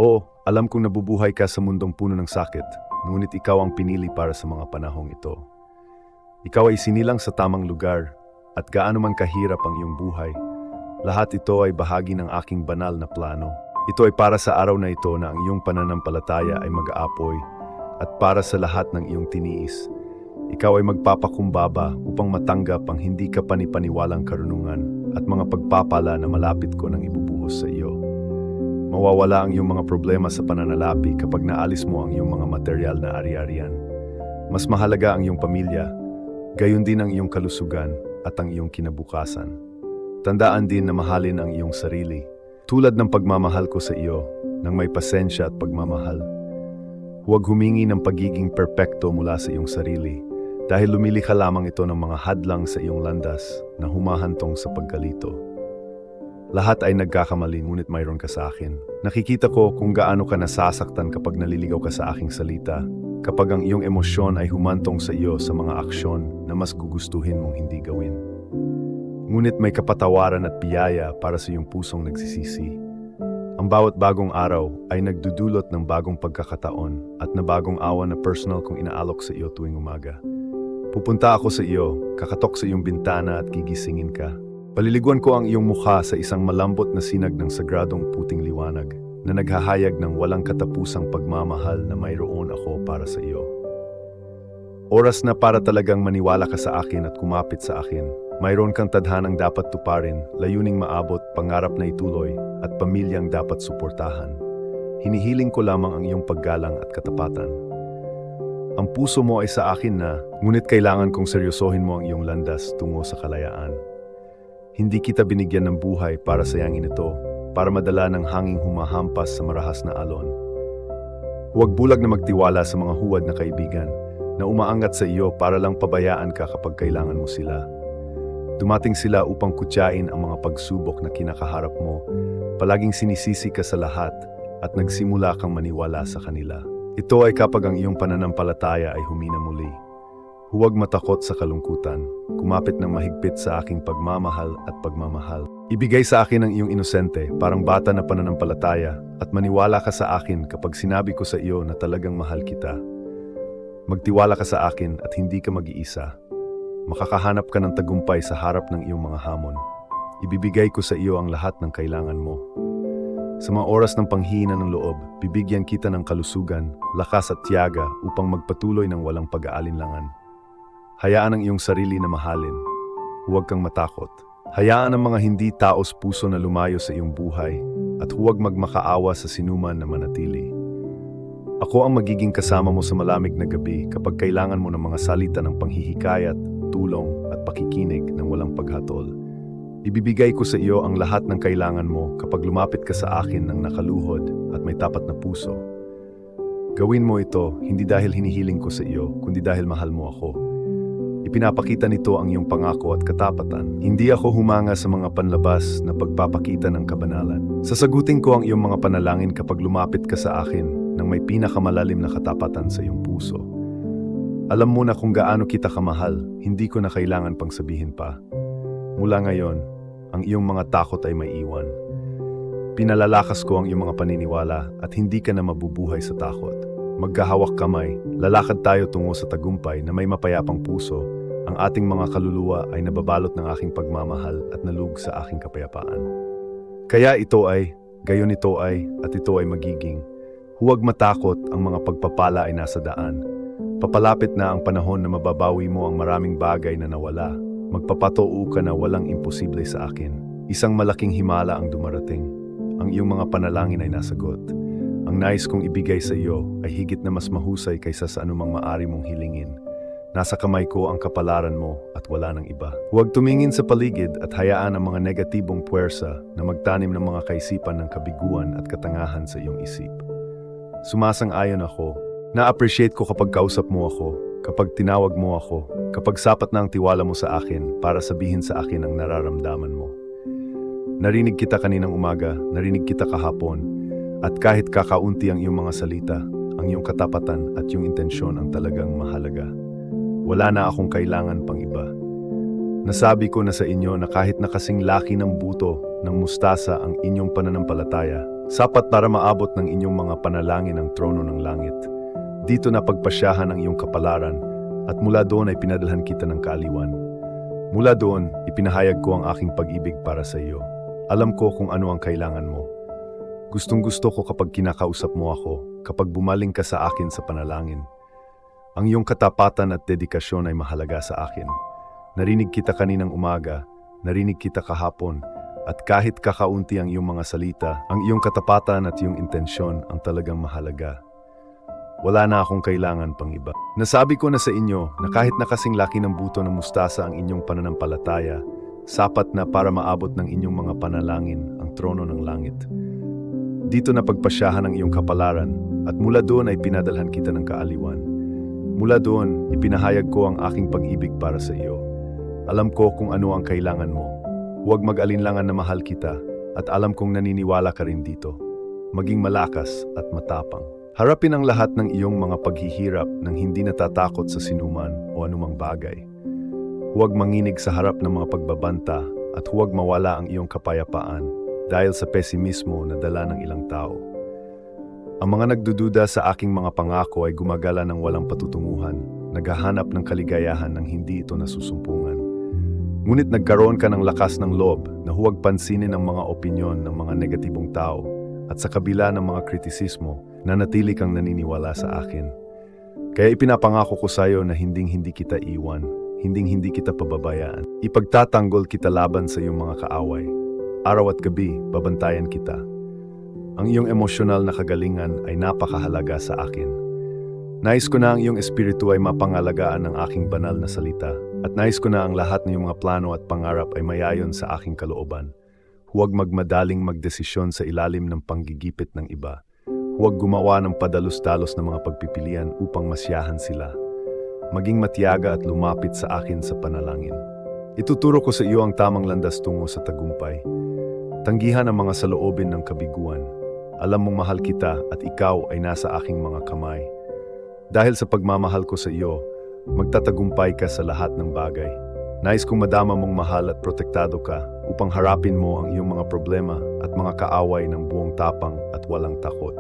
Oo, alam kong nabubuhay ka sa mundong puno ng sakit, ngunit ikaw ang pinili para sa mga panahong ito. Ikaw ay sinilang sa tamang lugar, at gaano man kahirap ang iyong buhay, lahat ito ay bahagi ng aking banal na plano. Ito ay para sa araw na ito na ang iyong pananampalataya ay mag-aapoy, at para sa lahat ng iyong tiniis, ikaw ay magpapakumbaba upang matanggap ang hindi ka panipaniwalang karunungan at mga pagpapala na malapit ko nang ibubuhos sa iyo. Mawawala ang iyong mga problema sa pananalapi kapag naalis mo ang iyong mga material na ari-arian. Mas mahalaga ang iyong pamilya, gayon din ang iyong kalusugan at ang iyong kinabukasan. Tandaan din na mahalin ang iyong sarili, tulad ng pagmamahal ko sa iyo, ng may pasensya at pagmamahal. Huwag humingi ng pagiging perpekto mula sa iyong sarili, dahil lumilikha lamang ito ng mga hadlang sa iyong landas na humahantong sa pagkalito. Lahat ay nagkakamali, ngunit mayroon ka sa akin. Nakikita ko kung gaano ka nasasaktan kapag naliligaw ka sa aking salita, kapag ang iyong emosyon ay humantong sa iyo sa mga aksyon na mas gugustuhin mong hindi gawin. Ngunit may kapatawaran at biyaya para sa iyong pusong nagsisisi. Ang bawat bagong araw ay nagdudulot ng bagong pagkakataon at na bagong awa na personal kong inaalok sa iyo tuwing umaga. Pupunta ako sa iyo, kakatok sa iyong bintana at gigisingin ka. Paliliguan ko ang iyong mukha sa isang malambot na sinag ng sagradong puting liwanag na naghahayag ng walang katapusang pagmamahal na mayroon ako para sa iyo. Oras na para talagang maniwala ka sa akin at kumapit sa akin. Mayroon kang tadhanang dapat tuparin, layuning maabot, pangarap na ituloy, at pamilyang dapat suportahan. Hinihiling ko lamang ang iyong paggalang at katapatan. Ang puso mo ay sa akin na, ngunit kailangan kong seryosohin mo ang iyong landas tungo sa kalayaan. Hindi kita binigyan ng buhay para sayangin ito, para madala ng hanging humahampas sa marahas na alon. Huwag bulag na magtiwala sa mga huwad na kaibigan, na umaangat sa iyo para lang pabayaan ka kapag kailangan mo sila. Dumating sila upang kutyain ang mga pagsubok na kinakaharap mo, palaging sinisisi ka sa lahat at nagsimula kang maniwala sa kanila. Ito ay kapag ang iyong pananampalataya ay humina muli. Huwag matakot sa kalungkutan, kumapit ng mahigpit sa aking pagmamahal at pagmamahal. Ibigay sa akin ang iyong inosente, parang bata na pananampalataya, at maniwala ka sa akin kapag sinabi ko sa iyo na talagang mahal kita. Magtiwala ka sa akin at hindi ka mag-iisa. Makakahanap ka ng tagumpay sa harap ng iyong mga hamon. Ibibigay ko sa iyo ang lahat ng kailangan mo. Sa mga oras ng panghihina ng loob, bibigyan kita ng kalusugan, lakas at tiyaga upang magpatuloy ng walang pag-aalinlangan. Hayaan ang iyong sarili na mahalin. Huwag kang matakot. Hayaan ang mga hindi taos puso na lumayo sa iyong buhay at huwag magmakaawa sa sinuman na manatili. Ako ang magiging kasama mo sa malamig na gabi kapag kailangan mo ng mga salita ng panghihikayat, tulong at pakikinig ng walang paghatol. Ibibigay ko sa iyo ang lahat ng kailangan mo kapag lumapit ka sa akin ng nakaluhod at may tapat na puso. Gawin mo ito hindi dahil hinihiling ko sa iyo, kundi dahil mahal mo ako. Ipinapakita nito ang iyong pangako at katapatan. Hindi ako humanga sa mga panlabas na pagpapakita ng kabanalan. Sasagutin ko ang iyong mga panalangin kapag lumapit ka sa akin ng may pinakamalalim na katapatan sa iyong puso. Alam mo na kung gaano kita kamahal, hindi ko na kailangan pang sabihin pa. Mula ngayon, ang iyong mga takot ay may iwan. Pinalalakas ko ang iyong mga paniniwala at hindi ka na mabubuhay sa takot. Magkahawak kamay, lalakad tayo tungo sa tagumpay na may mapayapang puso. Ang ating mga kaluluwa ay nababalot ng aking pagmamahal at nalug sa aking kapayapaan. Kaya ito ay, gayon ito ay, at ito ay magiging. Huwag matakot, ang mga pagpapala ay nasa daan. Papalapit na ang panahon na mababawi mo ang maraming bagay na nawala. Magpapatoo ka na walang imposible sa akin. Isang malaking himala ang dumarating. Ang iyong mga panalangin ay nasagot. Ang nais kong ibigay sa iyo ay higit na mas mahusay kaysa sa anumang maari mong hilingin. Nasa kamay ko ang kapalaran mo at wala ng iba. Huwag tumingin sa paligid at hayaan ang mga negatibong puwersa na magtanim ng mga kaisipan ng kabiguan at katangahan sa iyong isip. Sumasang-ayon ako. Na-appreciate ko kapag kausap mo ako, kapag tinawag mo ako, kapag sapat na ang tiwala mo sa akin para sabihin sa akin ang nararamdaman mo. Narinig kita kaninang umaga, narinig kita kahapon, at kahit kakaunti ang iyong mga salita, ang iyong katapatan at iyong intensyon ang talagang mahalaga. Wala na akong kailangan pang iba. Nasabi ko na sa inyo na kahit na kasing laki ng buto ng mustasa ang inyong pananampalataya, sapat para maabot ng inyong mga panalangin ang trono ng langit. Dito na pagpasyahan ang iyong kapalaran at mula doon ay pinadalhan kita ng kaaliwan. Mula doon, ipinahayag ko ang aking pag-ibig para sa iyo. Alam ko kung ano ang kailangan mo. Gustong-gusto ko kapag kinakausap mo ako, kapag bumaling ka sa akin sa panalangin. Ang iyong katapatan at dedikasyon ay mahalaga sa akin. Narinig kita kaninang umaga, narinig kita kahapon, at kahit kakaunti ang iyong mga salita, ang iyong katapatan at iyong intensyon ang talagang mahalaga. Wala na akong kailangan pang iba. Nasabi ko na sa inyo na kahit na kasing laki ng buto ng mustasa ang inyong pananampalataya, sapat na para maabot ng inyong mga panalangin ang trono ng langit. Dito na pagpasyahan ang iyong kapalaran at mula doon ay pinadalhan kita ng kaaliwan. Mula doon, ipinahayag ko ang aking pag-ibig para sa iyo. Alam ko kung ano ang kailangan mo. Huwag mag-alinlangan na mahal kita at alam kong naniniwala ka rin dito. Maging malakas at matapang. Harapin ang lahat ng iyong mga paghihirap nang hindi natatakot sa sinuman o anumang bagay. Huwag manginig sa harap ng mga pagbabanta at huwag mawala ang iyong kapayapaan dahil sa pesimismo na dala ng ilang tao. Ang mga nagdududa sa aking mga pangako ay gumagala ng walang patutunguhan, naghahanap ng kaligayahan nang hindi ito nasusumpungan. Ngunit nagkaroon ka ng lakas ng loob na huwag pansinin ang mga opinyon ng mga negatibong tao at sa kabila ng mga kritisismo, nanatili kang naniniwala sa akin. Kaya ipinapangako ko sa iyo na hinding-hindi kita iwan, hinding-hindi kita pababayaan. Ipagtatanggol kita laban sa iyong mga kaaway. Araw at gabi, babantayan kita. Ang iyong emosyonal na kagalingan ay napakahalaga sa akin. Nais ko na ang iyong espiritu ay mapangalagaan ng aking banal na salita at nais ko na ang lahat ng iyong mga plano at pangarap ay mayayon sa aking kalooban. Huwag magmadaling magdesisyon sa ilalim ng panggigipit ng iba. Huwag gumawa ng padalos-dalos na mga pagpipilian upang masyahan sila. Maging matiyaga at lumapit sa akin sa panalangin. Ituturo ko sa iyo ang tamang landas tungo sa tagumpay. Tanggihan ang mga saloobin ng kabiguan. Alam mong mahal kita at ikaw ay nasa aking mga kamay. Dahil sa pagmamahal ko sa iyo, magtatagumpay ka sa lahat ng bagay. Nais kong madama mong mahal at protektado ka upang harapin mo ang iyong mga problema at mga kaaway ng buong tapang at walang takot.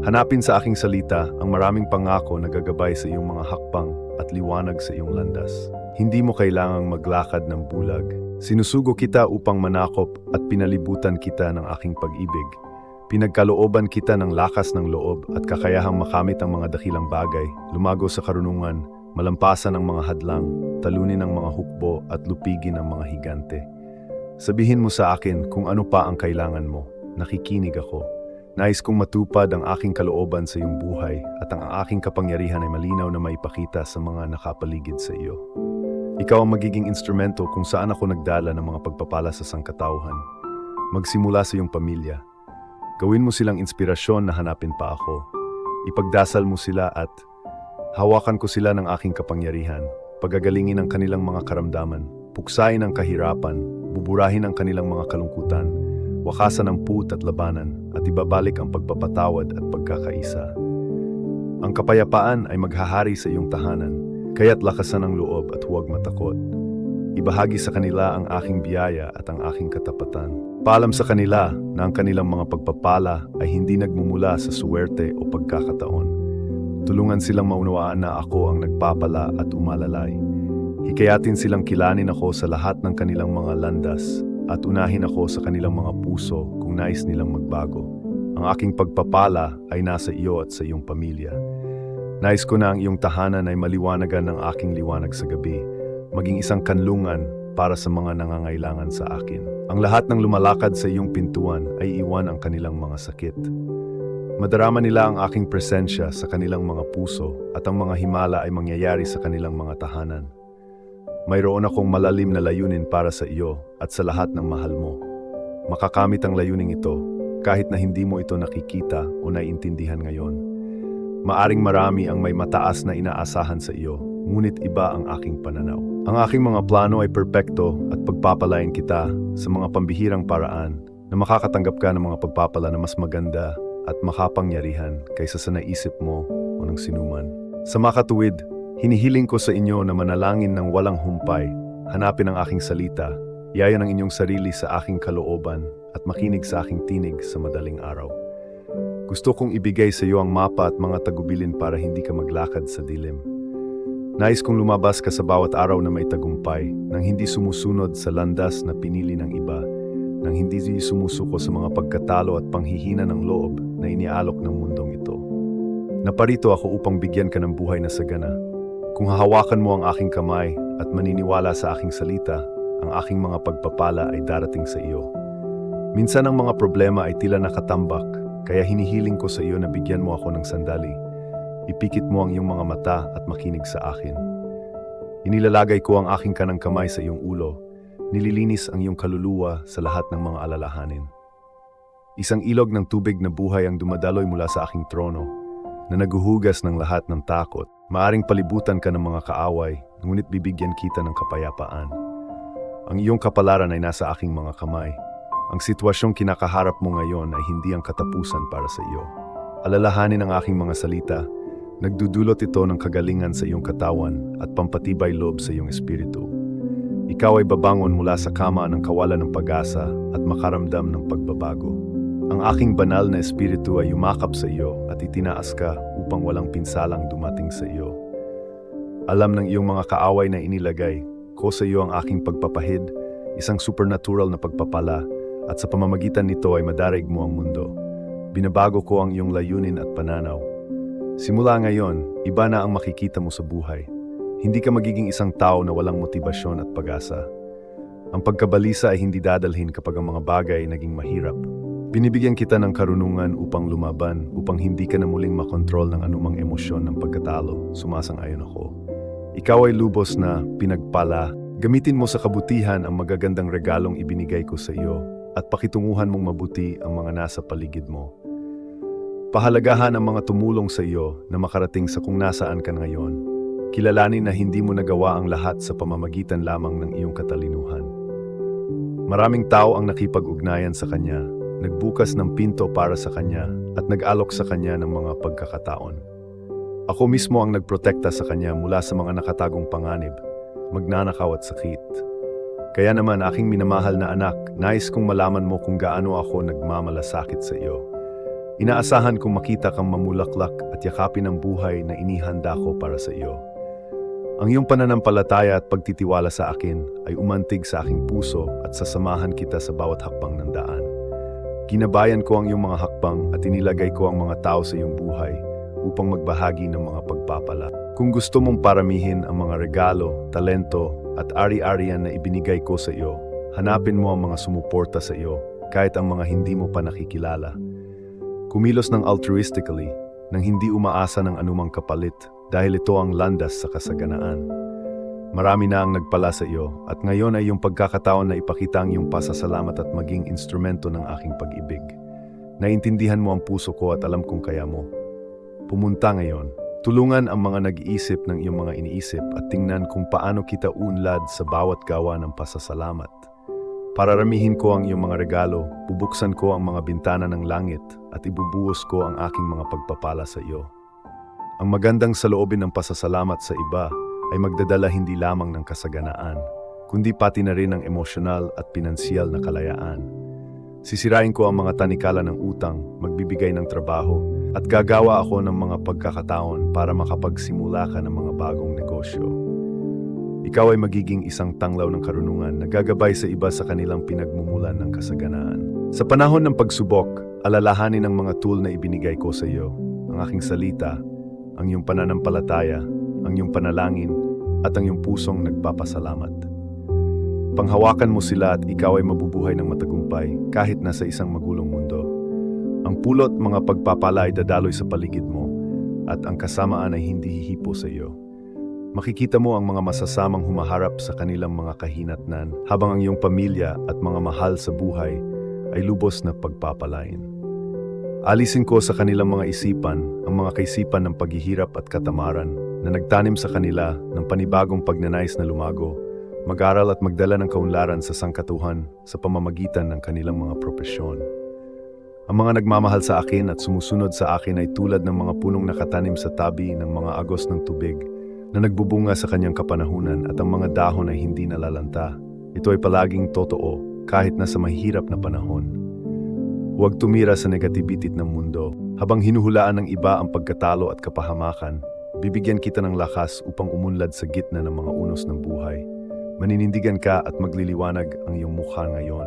Hanapin sa aking salita ang maraming pangako na gagabay sa iyong mga hakbang at liwanag sa iyong landas. Hindi mo kailangang maglakad ng bulag. Sinusugo kita upang manakop at pinalibutan kita ng aking pag-ibig. Pinagkalooban kita ng lakas ng loob at kakayahang makamit ang mga dakilang bagay, lumago sa karunungan, malampasan ang mga hadlang, talunin ang mga hukbo at lupigin ang mga higante. Sabihin mo sa akin kung ano pa ang kailangan mo. Nakikinig ako. Nais kong matupad ang aking kalooban sa iyong buhay at ang aking kapangyarihan ay malinaw na maipakita sa mga nakapaligid sa iyo. Ikaw ang magiging instrumento kung saan ako nagdala ng mga pagpapala sa sangkatauhan. Magsimula sa iyong pamilya. Gawin mo silang inspirasyon na hanapin pa ako. Ipagdasal mo sila at hawakan ko sila ng aking kapangyarihan. Pagagalingin ang kanilang mga karamdaman. Puksain ang kahirapan. Buburahin ang kanilang mga kalungkutan. Wakasan ang put at labanan at ibabalik ang pagpapatawad at pagkakaisa. Ang kapayapaan ay maghahari sa iyong tahanan, kaya't lakasan ang loob at huwag matakot. Ibahagi sa kanila ang aking biyaya at ang aking katapatan. Paalam sa kanila na ang kanilang mga pagpapala ay hindi nagmumula sa suwerte o pagkakataon. Tulungan silang maunawaan na ako ang nagpapala at umalalay. Hikayatin silang kilanin ako sa lahat ng kanilang mga landas at unahin ako sa kanilang mga puso kung nais nilang magbago. Ang aking pagpapala ay nasa iyo at sa iyong pamilya. Nais ko na ang iyong tahanan ay maliwanagan ng aking liwanag sa gabi, maging isang kanlungan para sa mga nangangailangan sa akin. Ang lahat ng lumalakad sa iyong pintuan ay iwan ang kanilang mga sakit. Madarama nila ang aking presensya sa kanilang mga puso at ang mga himala ay mangyayari sa kanilang mga tahanan. Mayroon akong malalim na layunin para sa iyo at sa lahat ng mahal mo. Makakamit ang layuning ito kahit na hindi mo ito nakikita o naiintindihan ngayon. Maaring marami ang may mataas na inaasahan sa iyo, ngunit iba ang aking pananaw. Ang aking mga plano ay perpekto at pagpapalain kita sa mga pambihirang paraan na makakatanggap ka ng mga pagpapala na mas maganda at makapangyarihan kaysa sa naisip mo o ng sinuman. Sa makatuwid, hinihiling ko sa inyo na manalangin ng walang humpay, hanapin ang aking salita, iayon ang inyong sarili sa aking kalooban at makinig sa aking tinig sa madaling araw. Gusto kong ibigay sa iyo ang mapa at mga tagubilin para hindi ka maglakad sa dilim. Nais kong lumabas ka sa bawat araw na may tagumpay, nang hindi sumusunod sa landas na pinili ng iba, nang hindi sumusuko sa mga pagkatalo at panghihina ng loob na inialok ng mundong ito. Naparito ako upang bigyan ka ng buhay na sagana. Kung hahawakan mo ang aking kamay at maniniwala sa aking salita, ang aking mga pagpapala ay darating sa iyo. Minsan ang mga problema ay tila nakatambak, kaya hinihiling ko sa iyo na bigyan mo ako ng sandali. Ipikit mo ang iyong mga mata at makinig sa akin. Inilalagay ko ang aking kanang kamay sa iyong ulo, nililinis ang iyong kaluluwa sa lahat ng mga alalahanin. Isang ilog ng tubig na buhay ang dumadaloy mula sa aking trono, na naguhugas ng lahat ng takot. Maaring palibutan ka ng mga kaaway, ngunit bibigyan kita ng kapayapaan. Ang iyong kapalaran ay nasa aking mga kamay. Ang sitwasyong kinakaharap mo ngayon ay hindi ang katapusan para sa iyo. Alalahanin ang aking mga salita, nagdudulot ito ng kagalingan sa iyong katawan at pampatibay loob sa iyong espiritu. Ikaw ay babangon mula sa kama ng kawalan ng pag-asa at makaramdam ng pagbabago. Ang aking banal na espiritu ay yumakap sa iyo at itinaas ka upang walang pinsalang dumating sa iyo. Alam ng iyong mga kaaway na inilagay ko sa iyo ang aking pagpapahid, isang supernatural na pagpapala, at sa pamamagitan nito ay madarig mo ang mundo. Binabago ko ang iyong layunin at pananaw. Simula ngayon, iba na ang makikita mo sa buhay. Hindi ka magiging isang tao na walang motibasyon at pag-asa. Ang pagkabalisa ay hindi dadalhin kapag ang mga bagay ay naging mahirap. Binibigyan kita ng karunungan upang lumaban, upang hindi ka na muling makontrol ng anumang emosyon ng pagkatalo. Sumasang-ayon ako. Ikaw ay lubos na pinagpala. Gamitin mo sa kabutihan ang magagandang regalong ibinigay ko sa iyo at pakitunguhan mong mabuti ang mga nasa paligid mo. Pahalagahan ang mga tumulong sa iyo na makarating sa kung nasaan ka ngayon. Kilalanin na hindi mo nagawa ang lahat sa pamamagitan lamang ng iyong katalinuhan. Maraming tao ang nakipag-ugnayan sa kanya, nagbukas ng pinto para sa kanya at nag-alok sa kanya ng mga pagkakataon. Ako mismo ang nagprotekta sa kanya mula sa mga nakatagong panganib, magnanakaw at sakit. Kaya naman aking minamahal na anak, nais kong malaman mo kung gaano ako nagmamalasakit sa iyo. Inaasahan kong makita kang mamulaklak at yakapin ang buhay na inihanda ko para sa iyo. Ang iyong pananampalataya at pagtitiwala sa akin ay umantig sa aking puso at sasamahan kita sa bawat hakbang ng daan. Ginabayan ko ang iyong mga hakbang at inilagay ko ang mga tao sa iyong buhay upang magbahagi ng mga pagpapala. Kung gusto mong paramihin ang mga regalo, talento at ari-arian na ibinigay ko sa iyo, hanapin mo ang mga sumuporta sa iyo kahit ang mga hindi mo pa nakikilala. Kumilos ng altruistically nang hindi umaasa ng anumang kapalit dahil ito ang landas sa kasaganaan. Marami na ang nagpala sa iyo at ngayon ay iyong pagkakataon na ipakita ang iyong pasasalamat at maging instrumento ng aking pag-ibig. Naintindihan mo ang puso ko at alam kong kaya mo. Pumunta ngayon. Tulungan ang mga nag-iisip ng iyong mga iniisip at tingnan kung paano kita unlad sa bawat gawa ng pasasalamat. Pararamihin ko ang iyong mga regalo, bubuksan ko ang mga bintana ng langit at ibubuhos ko ang aking mga pagpapala sa iyo. Ang magandang saloobin ng pasasalamat sa iba ay magdadala hindi lamang ng kasaganaan, kundi pati na rin ng emosyonal at pinansyal na kalayaan. Sisirain ko ang mga tanikala ng utang, magbibigay ng trabaho, at gagawa ako ng mga pagkakataon para makapagsimula ka ng mga bagong negosyo. Ikaw ay magiging isang tanglaw ng karunungan na gagabay sa iba sa kanilang pinagmumulan ng kasaganaan. Sa panahon ng pagsubok, alalahanin ang mga tool na ibinigay ko sa iyo, ang aking salita, ang iyong pananampalataya, ang iyong panalangin, at ang iyong pusong nagpapasalamat. Panghawakan mo sila at ikaw ay mabubuhay ng matagumpay kahit nasa isang magulong mundo. Ang pulot mga pagpapala ay dadaloy sa paligid mo at ang kasamaan ay hindi hihipo sa iyo. Makikita mo ang mga masasamang humaharap sa kanilang mga kahinatnan habang ang iyong pamilya at mga mahal sa buhay ay lubos na pagpapalain. Alisin ko sa kanilang mga isipan ang mga kaisipan ng paghihirap at katamaran na nagtanim sa kanila ng panibagong pagnanais na lumago, mag-aral at magdala ng kaunlaran sa sangkatuhan sa pamamagitan ng kanilang mga propesyon. Ang mga nagmamahal sa akin at sumusunod sa akin ay tulad ng mga punong nakatanim sa tabi ng mga agos ng tubig na nagbubunga sa kanyang kapanahunan at ang mga dahon ay hindi nalalanta. Ito ay palaging totoo kahit na sa mahirap na panahon. Huwag tumira sa negatibitit ng mundo. Habang hinuhulaan ng iba ang pagkatalo at kapahamakan, bibigyan kita ng lakas upang umunlad sa gitna ng mga unos ng buhay. Maninindigan ka at magliliwanag ang iyong mukha ngayon.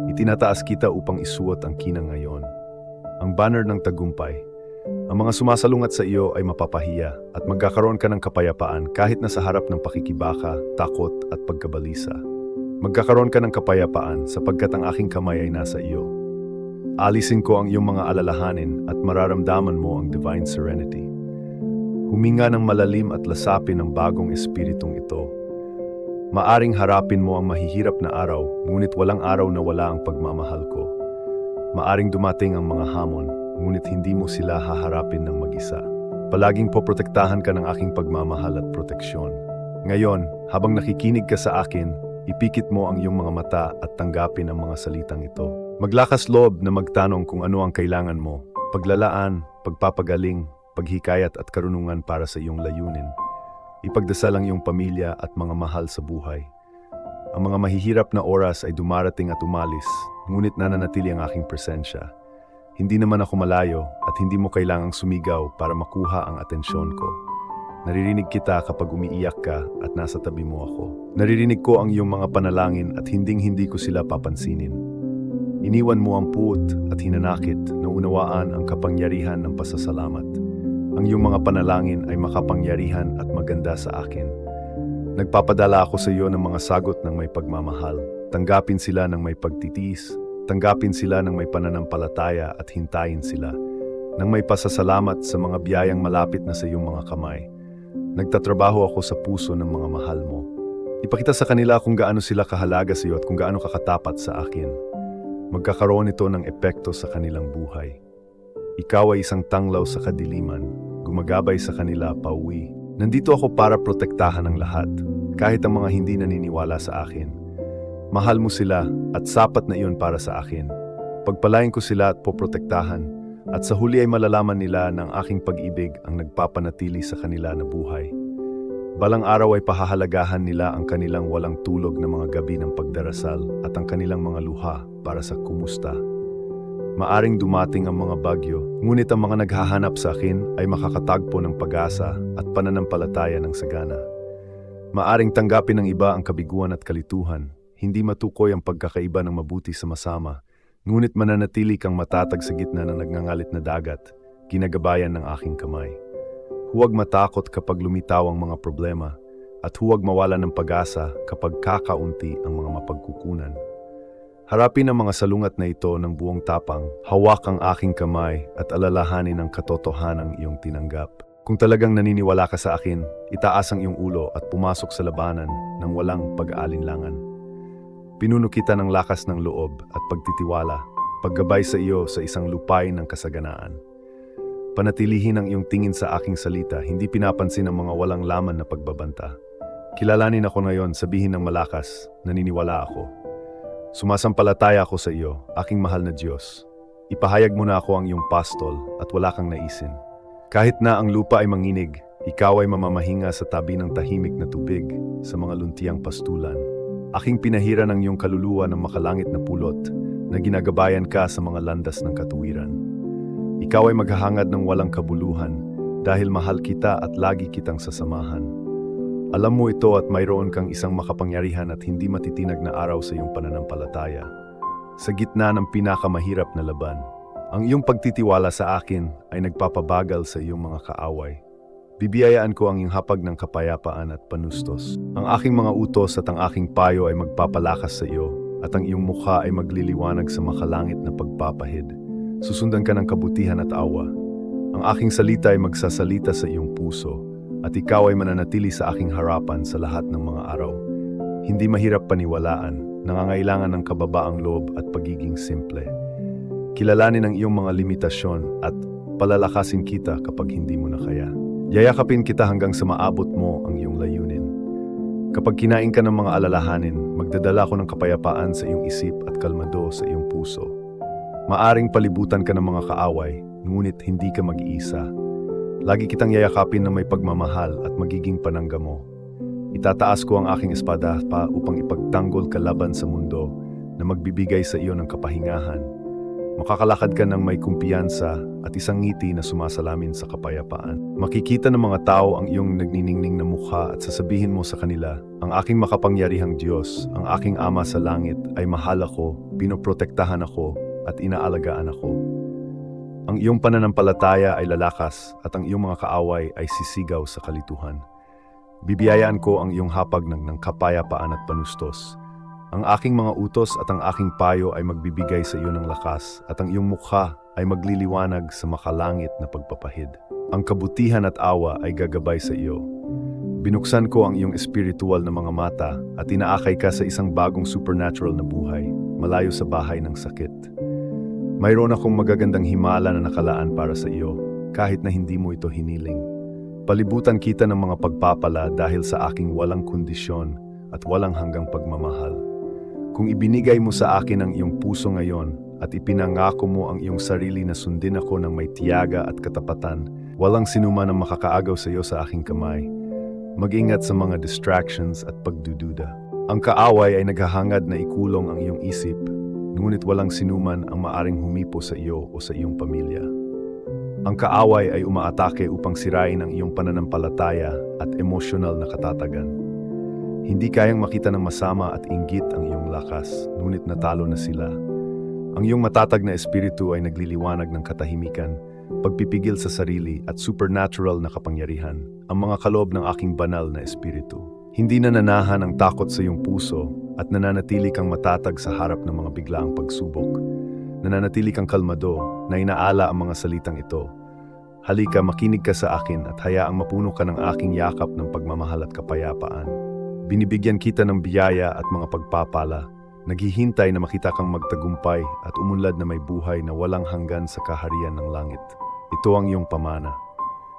Itinataas kita upang isuot ang kinang ngayon. Ang banner ng tagumpay. Ang mga sumasalungat sa iyo ay mapapahiya at magkakaroon ka ng kapayapaan kahit na sa harap ng pakikibaka, takot at pagkabalisa. Magkakaroon ka ng kapayapaan sapagkat ang aking kamay ay nasa iyo. Alisin ko ang iyong mga alalahanin at mararamdaman mo ang divine serenity. Huminga ng malalim at lasapin ang bagong espiritong ito. Maaring harapin mo ang mahihirap na araw, ngunit walang araw na wala ang pagmamahal ko. Maaring dumating ang mga hamon, ngunit hindi mo sila haharapin ng mag-isa. Palaging poprotektahan ka ng aking pagmamahal at proteksyon. Ngayon, habang nakikinig ka sa akin, ipikit mo ang iyong mga mata at tanggapin ang mga salitang ito. Maglakas loob na magtanong kung ano ang kailangan mo, paglalaan, pagpapagaling, paghikayat at karunungan para sa iyong layunin. Ipagdasal ang iyong pamilya at mga mahal sa buhay. Ang mga mahihirap na oras ay dumarating at umalis, ngunit nananatili ang aking presensya. Hindi naman ako malayo at hindi mo kailangang sumigaw para makuha ang atensyon ko. Naririnig kita kapag umiiyak ka at nasa tabi mo ako. Naririnig ko ang iyong mga panalangin at hinding-hindi ko sila papansinin. Iniwan mo ang puot at hinanakit na unawaan ang kapangyarihan ng pasasalamat. Ang iyong mga panalangin ay makapangyarihan at maganda sa akin. Nagpapadala ako sa iyo ng mga sagot ng may pagmamahal. Tanggapin sila ng may pagtitiis. Tanggapin sila ng may pananampalataya at hintayin sila. Nang may pasasalamat sa mga biyayang malapit na sa iyong mga kamay. Nagtatrabaho ako sa puso ng mga mahal mo. Ipakita sa kanila kung gaano sila kahalaga sa iyo at kung gaano kakatapat sa akin. Magkakaroon ito ng epekto sa kanilang buhay. Ikaw ay isang tanglaw sa kadiliman, gumagabay sa kanila pauwi. Nandito ako para protektahan ang lahat, kahit ang mga hindi naniniwala sa akin. Mahal mo sila at sapat na iyon para sa akin. Pagpalain ko sila at poprotektahan, at sa huli ay malalaman nila na ang aking pag-ibig ang nagpapanatili sa kanila na buhay. Balang araw ay pahahalagahan nila ang kanilang walang tulog na mga gabi ng pagdarasal at ang kanilang mga luha para sa kumusta. Maaring dumating ang mga bagyo, ngunit ang mga naghahanap sa akin ay makakatagpo ng pag-asa at pananampalataya ng sagana. Maaring tanggapin ng iba ang kabiguan at kalituhan, hindi matukoy ang pagkakaiba ng mabuti sa masama, ngunit mananatili kang matatag sa gitna ng nagngangalit na dagat, ginagabayan ng aking kamay. Huwag matakot kapag lumitaw ang mga problema, at huwag mawala ng pag-asa kapag kakaunti ang mga mapagkukunan. Harapin ang mga salungat na ito ng buong tapang, hawak ang aking kamay at alalahanin ang katotohanang iyong tinanggap. Kung talagang naniniwala ka sa akin, itaas ang iyong ulo at pumasok sa labanan ng walang pag-aalinlangan. Pinuno kita ng lakas ng loob at pagtitiwala, paggabay sa iyo sa isang lupay ng kasaganaan. Panatilihin ang iyong tingin sa aking salita, hindi pinapansin ang mga walang laman na pagbabanta. Kilalanin ako ngayon, sabihin ng malakas, naniniwala ako. Sumasampalataya ako sa iyo, aking mahal na Diyos. Ipahayag mo na ako ang iyong pastol at wala kang naisin. Kahit na ang lupa ay manginig, ikaw ay mamamahinga sa tabi ng tahimik na tubig sa mga luntiang pastulan. Aking pinahiran ang iyong kaluluwa ng makalangit na pulot na ginagabayan ka sa mga landas ng katuwiran. Ikaw ay maghahangad ng walang kabuluhan dahil mahal kita at lagi kitang sasamahan. Alam mo ito at mayroon kang isang makapangyarihan at hindi matitinag na araw sa iyong pananampalataya. Sa gitna ng pinakamahirap na laban, ang iyong pagtitiwala sa akin ay nagpapabagal sa iyong mga kaaway. Bibiyayaan ko ang iyong hapag ng kapayapaan at panustos. Ang aking mga utos at ang aking payo ay magpapalakas sa iyo at ang iyong mukha ay magliliwanag sa makalangit na pagpapahid. Susundan ka ng kabutihan at awa. Ang aking salita ay magsasalita sa iyong puso, at ikaw ay mananatili sa aking harapan sa lahat ng mga araw. Hindi mahirap paniwalaan, nangangailangan ng kababaang loob at pagiging simple. Kilalanin ang iyong mga limitasyon at palalakasin kita kapag hindi mo na kaya. Yayakapin kita hanggang sa maabot mo ang iyong layunin. Kapag kinain ka ng mga alalahanin, magdadala ko ng kapayapaan sa iyong isip at kalmado sa iyong puso. Maaring palibutan ka ng mga kaaway, ngunit hindi ka mag-iisa. Lagi kitang yayakapin na may pagmamahal at magiging panangga mo. Itataas ko ang aking espada pa upang ipagtanggol ka laban sa mundo na magbibigay sa iyo ng kapahingahan. Makakalakad ka ng may kumpiyansa at isang ngiti na sumasalamin sa kapayapaan. Makikita ng mga tao ang iyong nagniningning na mukha at sasabihin mo sa kanila, ang aking makapangyarihang Diyos, ang aking Ama sa langit ay mahal ako, pinoprotektahan ako at inaalagaan ako. Ang iyong pananampalataya ay lalakas at ang iyong mga kaaway ay sisigaw sa kalituhan. Bibiyayaan ko ang iyong hapag ng kapayapaan at panustos. Ang aking mga utos at ang aking payo ay magbibigay sa iyo ng lakas at ang iyong mukha ay magliliwanag sa makalangit na pagpapahid. Ang kabutihan at awa ay gagabay sa iyo. Binuksan ko ang iyong espiritual na mga mata at inaakay ka sa isang bagong supernatural na buhay, malayo sa bahay ng sakit. Mayroon akong magagandang himala na nakalaan para sa iyo, kahit na hindi mo ito hiniling. Palibutan kita ng mga pagpapala dahil sa aking walang kondisyon at walang hanggang pagmamahal. Kung ibinigay mo sa akin ang iyong puso ngayon at ipinangako mo ang iyong sarili na sundin ako ng may tiyaga at katapatan, walang sinuman ang makakaagaw sa iyo sa aking kamay. Mag-ingat sa mga distractions at pagdududa. Ang kaaway ay naghahangad na ikulong ang iyong isip, ngunit walang sinuman ang maaring humipo sa iyo o sa iyong pamilya. Ang kaaway ay umaatake upang sirain ang iyong pananampalataya at emosyonal na katatagan. Hindi kayang makita ng masama at inggit ang iyong lakas, ngunit natalo na sila. Ang iyong matatag na espiritu ay nagliliwanag ng katahimikan, pagpipigil sa sarili at supernatural na kapangyarihan, ang mga kaloob ng aking banal na espiritu. Hindi nananahan ang takot sa iyong puso at nananatili kang matatag sa harap ng mga biglaang pagsubok. Nananatili kang kalmado na inaala ang mga salitang ito. Halika, makinig ka sa akin at hayaang mapuno ka ng aking yakap ng pagmamahal at kapayapaan. Binibigyan kita ng biyaya at mga pagpapala, naghihintay na makita kang magtagumpay at umunlad na may buhay na walang hanggan sa kaharian ng langit. Ito ang iyong pamana.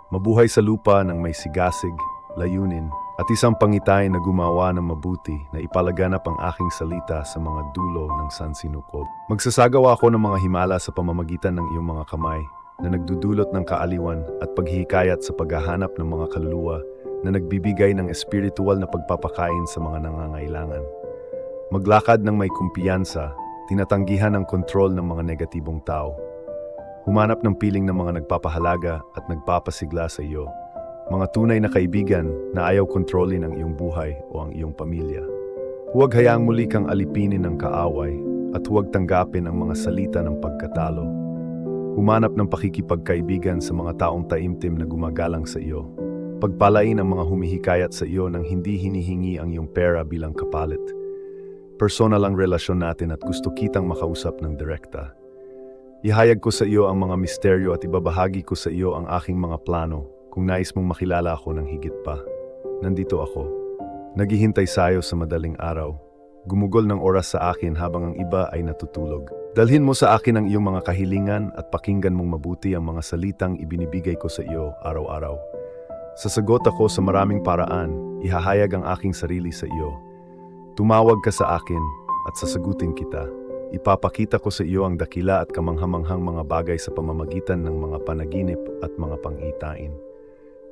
Mabuhay sa lupa ng may sigasig, layunin, at isang pangitain na gumawa ng mabuti na ipalaganap ang aking salita sa mga dulo ng sansinukob. Magsasagawa ako ng mga himala sa pamamagitan ng iyong mga kamay na nagdudulot ng kaaliwan at paghihikayat sa paghahanap ng mga kaluluwa na nagbibigay ng espiritual na pagpapakain sa mga nangangailangan. Maglakad ng may kumpiyansa, tinatanggihan ang kontrol ng mga negatibong tao. Humanap ng piling ng mga nagpapahalaga at nagpapasigla sa iyo. Mga tunay na kaibigan na ayaw kontrolin ang iyong buhay o ang iyong pamilya. Huwag hayaang muli kang alipinin ng kaaway at huwag tanggapin ang mga salita ng pagkatalo. Humanap ng pakikipagkaibigan sa mga taong taimtim na gumagalang sa iyo. Pagpalain ang mga humihikayat sa iyo nang hindi hinihingi ang iyong pera bilang kapalit. Personal ang relasyon natin at gusto kitang makausap ng direkta. Ihayag ko sa iyo ang mga misteryo at ibabahagi ko sa iyo ang aking mga plano kung nais mong makilala ako ng higit pa. Nandito ako. Naghihintay sayo sa madaling araw. Gumugol ng oras sa akin habang ang iba ay natutulog. Dalhin mo sa akin ang iyong mga kahilingan at pakinggan mong mabuti ang mga salitang ibinibigay ko sa iyo araw-araw. Sasagot ako sa maraming paraan, ihahayag ang aking sarili sa iyo. Tumawag ka sa akin at sasagutin kita. Ipapakita ko sa iyo ang dakila at kamanghamanghang mga bagay sa pamamagitan ng mga panaginip at mga pangitain.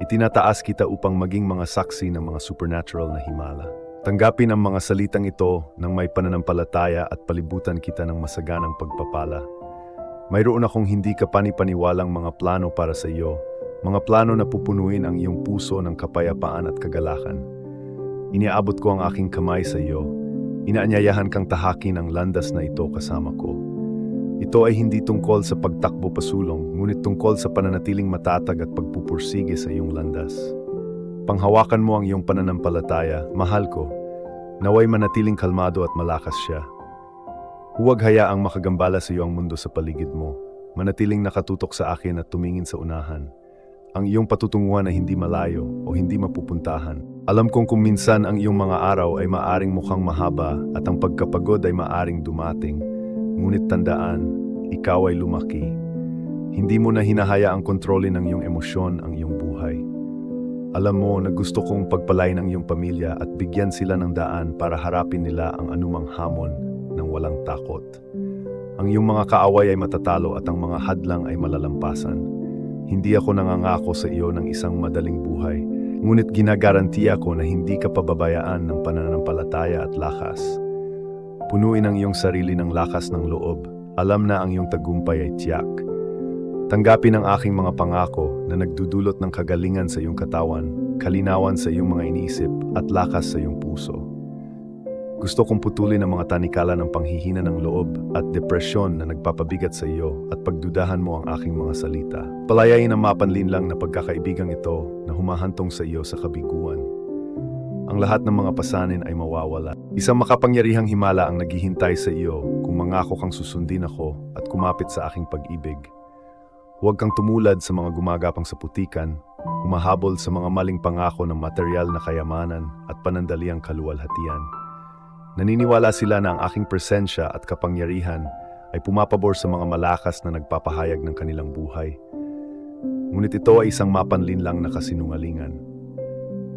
Itinataas kita upang maging mga saksi ng mga supernatural na himala. Tanggapin ang mga salitang ito ng may pananampalataya at palibutan kita ng masaganang pagpapala. Mayroon akong hindi kapani-paniwalang mga plano para sa iyo, mga plano na pupunuin ang iyong puso ng kapayapaan at kagalakan. Iniaabot ko ang aking kamay sa iyo. Inaanyayahan kang tahakin ang landas na ito kasama ko. Ito ay hindi tungkol sa pagtakbo pasulong, ngunit tungkol sa pananatiling matatag at pagpupursige sa iyong landas. Panghawakan mo ang iyong pananampalataya, mahal ko. Naway manatiling kalmado at malakas siya. Huwag hayaang makagambala sa iyo ang mundo sa paligid mo. manatiling nakatutok sa akin at tumingin sa unahan. Ang iyong patutunguhan ay hindi malayo o hindi mapupuntahan. Alam kong kung minsan ang iyong mga araw ay maaring mukhang mahaba at ang pagkapagod ay maaring dumating. Ngunit tandaan, ikaw ay lumaki. Hindi mo na hinahayaang kontrolin ang iyong emosyon ang iyong buhay. Alam mo na gusto kong pagpalain ang iyong pamilya at bigyan sila ng daan para harapin nila ang anumang hamon ng walang takot. Ang iyong mga kaaway ay matatalo at ang mga hadlang ay malalampasan. Hindi ako nangangako sa iyo ng isang madaling buhay, ngunit ginagarantiya ko na hindi ka pababayaan ng pananampalataya at lakas. Punuin ang iyong sarili ng lakas ng loob. Alam na ang iyong tagumpay ay tiyak. Tanggapin ang aking mga pangako na nagdudulot ng kagalingan sa iyong katawan, kalinawan sa iyong mga iniisip at lakas sa iyong puso. Gusto kong putulin ang mga tanikala ng panghihina ng loob at depresyon na nagpapabigat sa iyo at pagdudahan mo ang aking mga salita. Palayain ang mapanlinlang na pagkakaibigang ito na humahantong sa iyo sa kabiguan. Ang lahat ng mga pasanin ay mawawala. Isang makapangyarihang himala ang naghihintay sa iyo kung mangako kang susundin ako at kumapit sa aking pag-ibig. Huwag kang tumulad sa mga gumagapang sa putikan, humahabol sa mga maling pangako ng material na kayamanan at panandaliang kaluwalhatian. Naniniwala sila na ang aking presensya at kapangyarihan ay pumapabor sa mga malakas na nagpapahayag ng kanilang buhay. Ngunit ito ay isang mapanlinlang na kasinungalingan.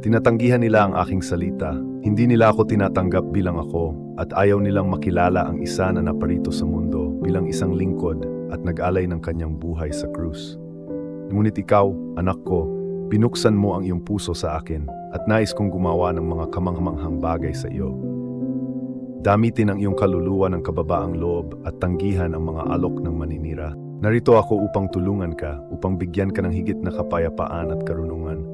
Tinatanggihan nila ang aking salita, hindi nila ako tinatanggap bilang ako at ayaw nilang makilala ang isa na naparito sa mundo bilang isang lingkod at nag-alay ng kanyang buhay sa krus. Ngunit ikaw, anak ko, binuksan mo ang iyong puso sa akin at nais kong gumawa ng mga kamanghamanghang bagay sa iyo. Damitin ang iyong kaluluwa ng kababaang loob at tanggihan ang mga alok ng maninira. Narito ako upang tulungan ka, upang bigyan ka ng higit na kapayapaan at karunungan,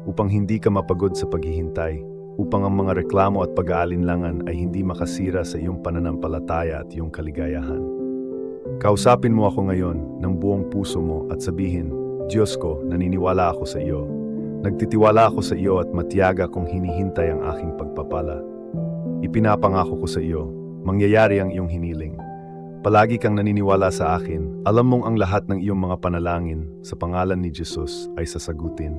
upang hindi ka mapagod sa paghihintay, upang ang mga reklamo at pag-aalinlangan ay hindi makasira sa iyong pananampalataya at iyong kaligayahan. Kausapin mo ako ngayon ng buong puso mo at sabihin, Diyos ko, naniniwala ako sa iyo. Nagtitiwala ako sa iyo at matiyaga kong hinihintay ang aking pagpapala. Ipinapangako ko sa iyo, mangyayari ang iyong hiniling. Palagi kang naniniwala sa akin, alam mong ang lahat ng iyong mga panalangin sa pangalan ni Jesus ay sasagutin.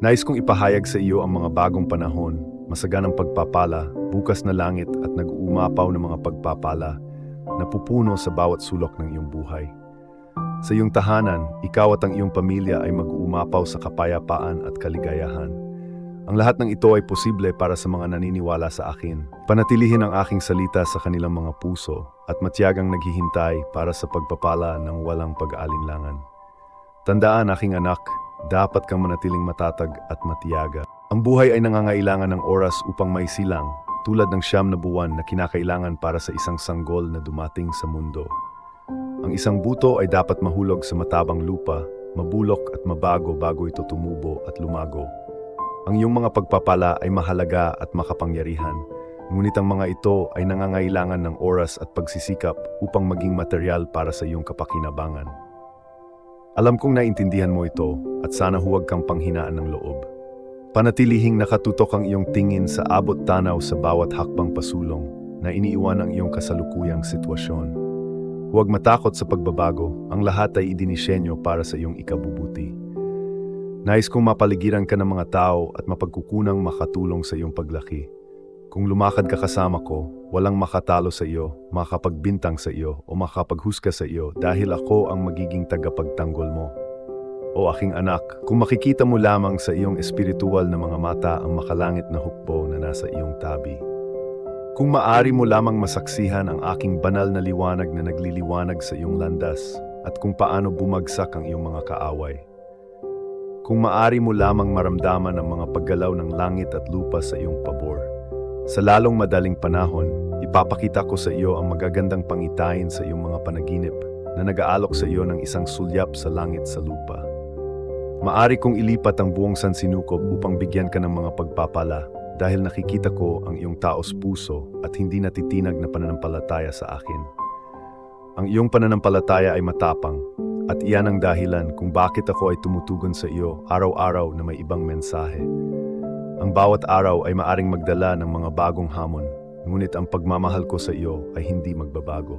Nais kong ipahayag sa iyo ang mga bagong panahon, masaganang pagpapala, bukas na langit at nag-uumapaw na mga pagpapala na pupuno sa bawat sulok ng iyong buhay. Sa iyong tahanan, ikaw at ang iyong pamilya ay mag-uumapaw sa kapayapaan at kaligayahan. Ang lahat ng ito ay posible para sa mga naniniwala sa akin. Panatilihin ang aking salita sa kanilang mga puso at matiyagang naghihintay para sa pagpapala ng walang pag-aalinlangan. Tandaan, aking anak, dapat kang manatiling matatag at matiyaga. Ang buhay ay nangangailangan ng oras upang maisilang, tulad ng 9 na buwan na kinakailangan para sa isang sanggol na dumating sa mundo. Ang isang buto ay dapat mahulog sa matabang lupa, mabulok at mabago bago ito tumubo at lumago. Ang iyong mga pagpapala ay mahalaga at makapangyarihan, ngunit ang mga ito ay nangangailangan ng oras at pagsisikap upang maging material para sa iyong kapakinabangan. Alam kong naintindihan mo ito at sana huwag kang panghinaan ng loob. Panatilihing nakatutok ang iyong tingin sa abot tanaw sa bawat hakbang pasulong na iniiwan ang iyong kasalukuyang sitwasyon. Huwag matakot sa pagbabago, ang lahat ay idinisenyo para sa iyong ikabubuti. Nais kong mapaligiran ka ng mga tao at mapagkukunang makatulong sa iyong paglaki. Kung lumakad ka kasama ko, walang makatalo sa iyo, makapagbintang sa iyo o makapaghusga sa iyo dahil ako ang magiging tagapagtanggol mo. O aking anak, kung makikita mo lamang sa iyong espiritual na mga mata ang makalangit na hukbo na nasa iyong tabi. Kung maari mo lamang masaksihan ang aking banal na liwanag na nagliliwanag sa iyong landas at kung paano bumagsak ang iyong mga kaaway. Kung maari mo lamang maramdaman ang mga paggalaw ng langit at lupa sa iyong pabor. Sa lalong madaling panahon, ipapakita ko sa iyo ang magagandang pangitain sa iyong mga panaginip na nag-aalok sa iyo ng isang sulyap sa langit sa lupa. Maari kong ilipat ang buong sansinukob upang bigyan ka ng mga pagpapala dahil nakikita ko ang iyong taos puso at hindi natitinag na pananampalataya sa akin. Ang iyong pananampalataya ay matapang at iyan ang dahilan kung bakit ako ay tumutugon sa iyo araw-araw na may ibang mensahe. Ang bawat araw ay maaring magdala ng mga bagong hamon, ngunit ang pagmamahal ko sa iyo ay hindi magbabago.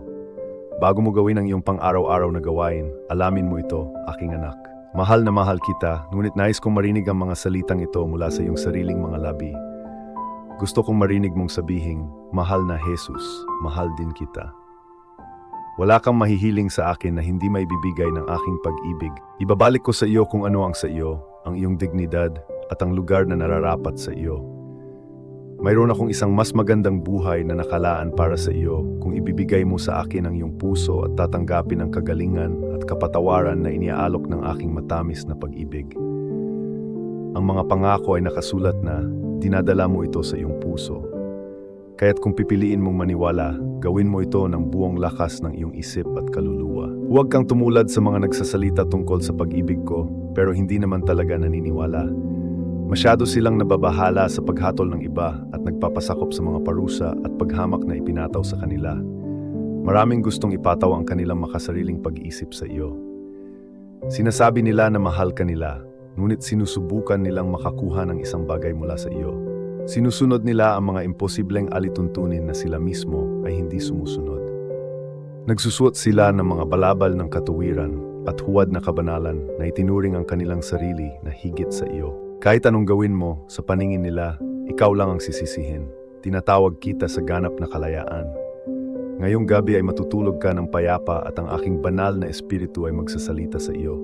Bago mo gawin ang iyong pang-araw-araw na gawain, alamin mo ito, aking anak. Mahal na mahal kita, ngunit nais kong marinig ang mga salitang ito mula sa iyong sariling mga labi. Gusto kong marinig mong sabihing, mahal na Jesus, mahal din kita. Wala kang mahihiling sa akin na hindi maibibigay ng aking pag-ibig. Ibabalik ko sa iyo kung ano ang sa iyo, ang iyong dignidad at ang lugar na nararapat sa iyo. Mayroon akong isang mas magandang buhay na nakalaan para sa iyo kung ibibigay mo sa akin ang iyong puso at tatanggapin ang kagalingan at kapatawaran na iniaalok ng aking matamis na pag-ibig. Ang mga pangako ay nakasulat na dinadala mo ito sa iyong puso. Kaya't kung pipiliin mong maniwala, gawin mo ito ng buong lakas ng iyong isip at kaluluwa. Huwag kang tumulad sa mga nagsasalita tungkol sa pag-ibig ko, pero hindi naman talaga naniniwala. Masyado silang nababahala sa paghatol ng iba at nagpapasakop sa mga parusa at paghamak na ipinataw sa kanila. Maraming gustong ipataw ang kanilang makasariling pag-iisip sa iyo. Sinasabi nila na mahal ka nila, ngunit sinusubukan nilang makakuha ng isang bagay mula sa iyo. Sinusunod nila ang mga imposibleng alituntunin na sila mismo ay hindi sumusunod. Nagsusuot sila ng mga balabal ng katuwiran at huwad na kabanalan na itinuring ang kanilang sarili na higit sa iyo. Kahit anong gawin mo, sa paningin nila, ikaw lang ang sisisihin. Tinatawag kita sa ganap na kalayaan. Ngayong gabi ay matutulog ka ng payapa at ang aking banal na espiritu ay magsasalita sa iyo.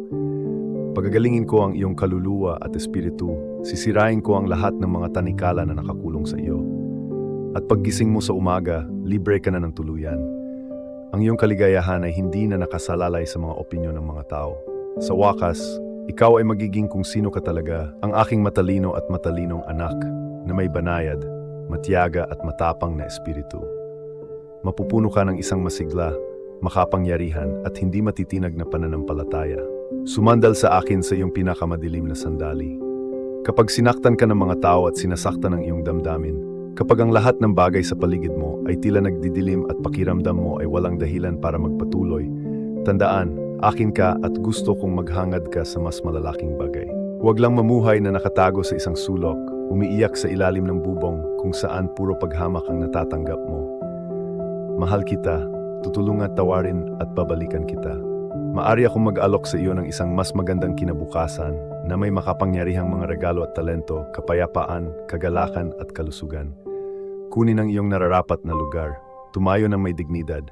Pagagalingin ko ang iyong kaluluwa at espiritu, sisirain ko ang lahat ng mga tanikala na nakakulong sa iyo. At paggising mo sa umaga, libre ka na ng tuluyan. Ang iyong kaligayahan ay hindi na nakasalalay sa mga opinyon ng mga tao. Sa wakas, ikaw ay magiging kung sino ka talaga, ang aking matalino at matalinong anak na may banayad, matiyaga at matapang na espiritu. Mapupuno ka ng isang masigla, makapangyarihan at hindi matitinag na pananampalataya. Sumandal sa akin sa iyong pinakamadilim na sandali. Kapag sinaktan ka ng mga tao at sinasaktan ang iyong damdamin, kapag ang lahat ng bagay sa paligid mo ay tila nagdidilim at pakiramdam mo ay walang dahilan para magpatuloy, tandaan, akin ka at gusto kong maghangad ka sa mas malalaking bagay. Huwag lang mamuhay na nakatago sa isang sulok, umiiyak sa ilalim ng bubong kung saan puro paghamak ang natatanggap mo. Mahal kita, tutulungan tawarin at babalikan kita. Maari akong mag-alok sa iyo ng isang mas magandang kinabukasan na may makapangyarihang mga regalo at talento, kapayapaan, kagalakan at kalusugan. Kunin ang iyong nararapat na lugar, tumayo ng may dignidad.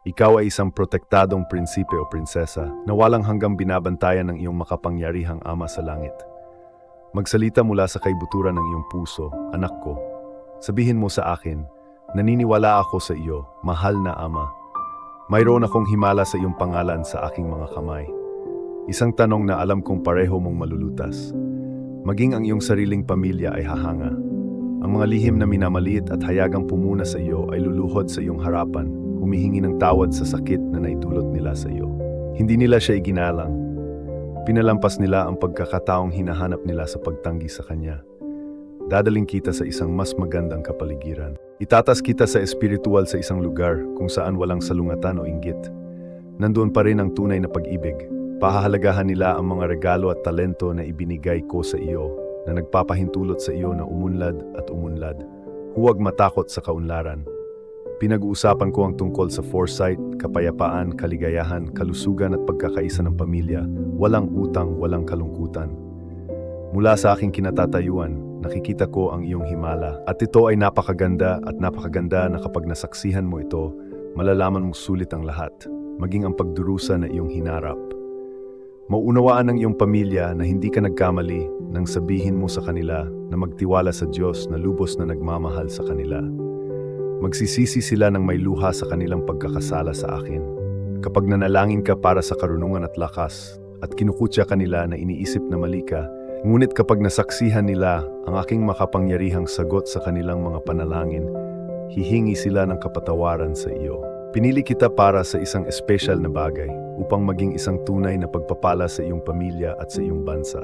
Ikaw ay isang protektadong prinsipe o prinsesa na walang hanggang binabantayan ng iyong makapangyarihang Ama sa langit. Magsalita mula sa kaibuturan ng iyong puso, anak ko. Sabihin mo sa akin, naniniwala ako sa iyo, mahal na Ama. Mayroon akong himala sa iyong pangalan sa aking mga kamay. Isang tanong na alam kong pareho mong malulutas. Maging ang iyong sariling pamilya ay hahanga. Ang mga lihim na minamaliit at hayagang pumuna sa iyo ay luluhod sa iyong harapan, humihingi ng tawad sa sakit na naidulot nila sa iyo. Hindi nila siya iginalang. Pinalampas nila ang pagkakataong hinahanap nila sa pagtanggi sa Kanya. Dadaling kita sa isang mas magandang kapaligiran. Itatas kita sa espiritual sa isang lugar kung saan walang salungatan o inggit. Nandoon pa rin ang tunay na pag-ibig. Pahahalagahan nila ang mga regalo at talento na ibinigay ko sa iyo, na nagpapahintulot sa iyo na umunlad at umunlad. Huwag matakot sa kaunlaran. Pinag-uusapan ko ang tungkol sa foresight, kapayapaan, kaligayahan, kalusugan at pagkakaisa ng pamilya. Walang utang, walang kalungkutan. Mula sa aking kinatatayuan, nakikita ko ang iyong himala at ito ay napakaganda na kapag nasaksihan mo ito, malalaman mong sulit ang lahat, maging ang pagdurusa na iyong hinarap. Mauunawaan ng iyong pamilya na hindi ka nagkamali nang sabihin mo sa kanila na magtiwala sa Diyos na lubos na nagmamahal sa kanila. Magsisisi sila ng may luha sa kanilang pagkakasala sa akin. Kapag nanalangin ka para sa karunungan at lakas at kinukutya kanila na iniisip na mali ka, ngunit kapag nasaksihan nila ang aking makapangyarihang sagot sa kanilang mga panalangin, hihingi sila ng kapatawaran sa iyo. Pinili kita para sa isang espesyal na bagay upang maging isang tunay na pagpapala sa iyong pamilya at sa iyong bansa.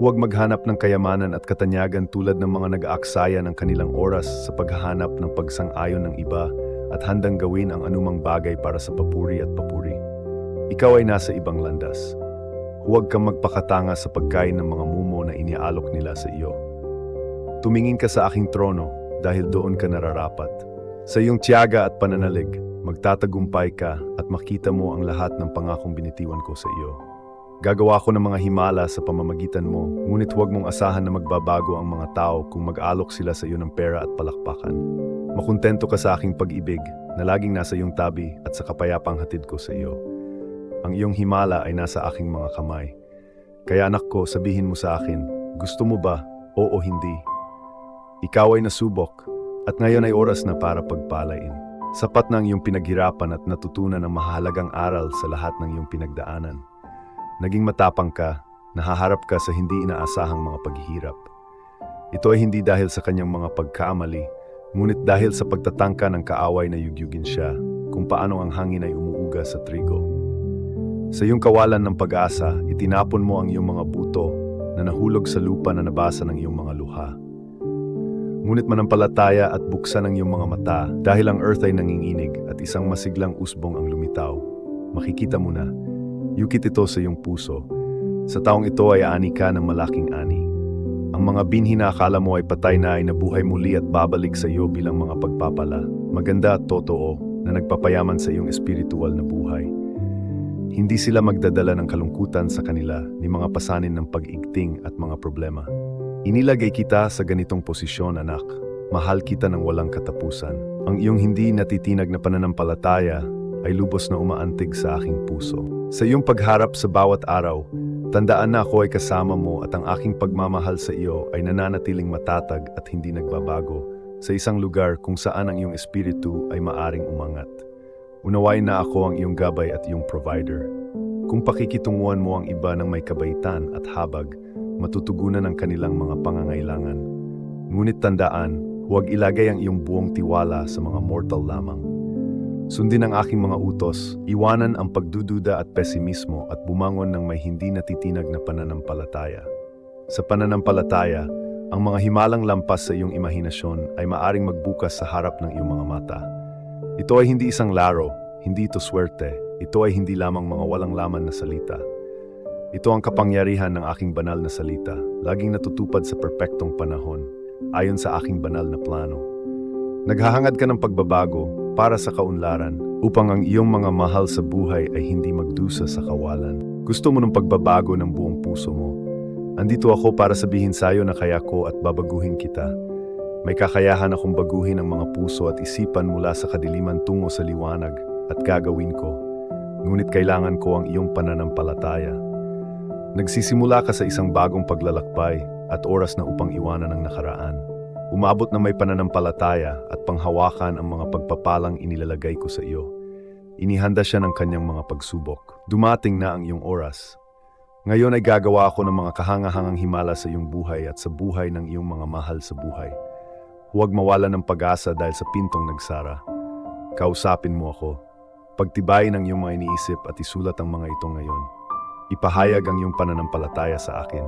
Huwag maghanap ng kayamanan at katanyagan tulad ng mga nag-aaksaya ng kanilang oras sa paghahanap ng pagsang-ayon ng iba at handang gawin ang anumang bagay para sa papuri at papuri. Ikaw ay nasa ibang landas. Huwag kang magpakatanga sa pagkain ng mga mumo na iniaalok nila sa iyo. Tumingin ka sa aking trono dahil doon ka nararapat. Sa iyong tiyaga at pananalig, magtatagumpay ka at makita mo ang lahat ng pangakong binitiwan ko sa iyo. Gagawa ko ng mga himala sa pamamagitan mo, ngunit huwag mong asahan na magbabago ang mga tao kung mag-alok sila sa iyo ng pera at palakpakan. Makuntento ka sa aking pag-ibig na laging nasa iyong tabi at sa kapayapang hatid ko sa iyo. Ang iyong himala ay nasa aking mga kamay. Kaya anak ko, sabihin mo sa akin, gusto mo ba o hindi? Ikaw ay nasubok at ngayon ay oras na para pagpalain. Sapat na ang iyong pinaghirapan at natutunan ang mahalagang aral sa lahat ng iyong pinagdaanan. Naging matapang ka, nahaharap ka sa hindi inaasahang mga paghihirap. Ito ay hindi dahil sa kanyang mga pagkaamali, ngunit dahil sa pagtatangka ng kaaway na yugyugin siya kung paano ang hangin ay umuuga sa trigo. Sa iyong kawalan ng pag-asa, itinapon mo ang iyong mga buto na nahulog sa lupa na nabasa ng iyong mga luha. Ngunit manampalataya at buksan ang iyong mga mata dahil ang earth ay nanginginig at isang masiglang usbong ang lumitaw. Makikita mo na, yukit ito sa iyong puso. Sa taong ito ay ani ka ng malaking ani. Ang mga binhi na akala mo ay patay na ay nabuhay muli at babalik sa iyo bilang mga pagpapala. Maganda at totoo na nagpapayaman sa iyong espiritual na buhay. Hindi sila magdadala ng kalungkutan sa kanila ni mga pasanin ng pag-igting at mga problema. Inilagay kita sa ganitong posisyon, anak. Mahal kita ng walang katapusan. Ang iyong hindi natitinag na pananampalataya ay lubos na umaantig sa aking puso. Sa iyong pagharap sa bawat araw, tandaan na ako ay kasama mo at ang aking pagmamahal sa iyo ay nananatiling matatag at hindi nagbabago sa isang lugar kung saan ang iyong espiritu ay maaring umangat. Unawain na ako ang iyong gabay at iyong provider. Kung pakikitunguhan mo ang iba ng may kabaitan at habag, matutugunan ang kanilang mga pangangailangan. Ngunit tandaan, huwag ilagay ang iyong buong tiwala sa mga mortal lamang. Sundin ang aking mga utos, iwanan ang pagdududa at pesimismo at bumangon ng may hindi natitinag na pananampalataya. Sa pananampalataya, ang mga himalang lampas sa iyong imahinasyon ay maaring magbukas sa harap ng iyong mga mata. Ito ay hindi isang laro, hindi ito swerte, ito ay hindi lamang mga walang laman na salita. Ito ang kapangyarihan ng aking banal na salita, laging natutupad sa perpektong panahon, ayon sa aking banal na plano. Naghahangad ka ng pagbabago para sa kaunlaran, upang ang iyong mga mahal sa buhay ay hindi magdusa sa kawalan. Gusto mo ng pagbabago ng buong puso mo. Andito ako para sabihin sa iyo na kaya ko at babaguhin kita. May kakayahan akong baguhin ang mga puso at isipan mula sa kadiliman tungo sa liwanag at gagawin ko. Ngunit kailangan ko ang iyong pananampalataya. Nagsisimula ka sa isang bagong paglalakbay at oras na upang iwanan ang nakaraan. Umabot na may pananampalataya at panghawakan ang mga pagpapalang inilalagay ko sa iyo. Inihanda siya ng kanyang mga pagsubok. Dumating na ang iyong oras. Ngayon ay gagawa ako ng mga kahangahangang himala sa iyong buhay at sa buhay ng iyong mga mahal sa buhay. Huwag mawala ng pag-asa dahil sa pintong nagsara. Kausapin mo ako. Pagtibayin ang iyong mga iniisip at isulat ang mga ito ngayon. Ipahayag ang iyong pananampalataya sa akin.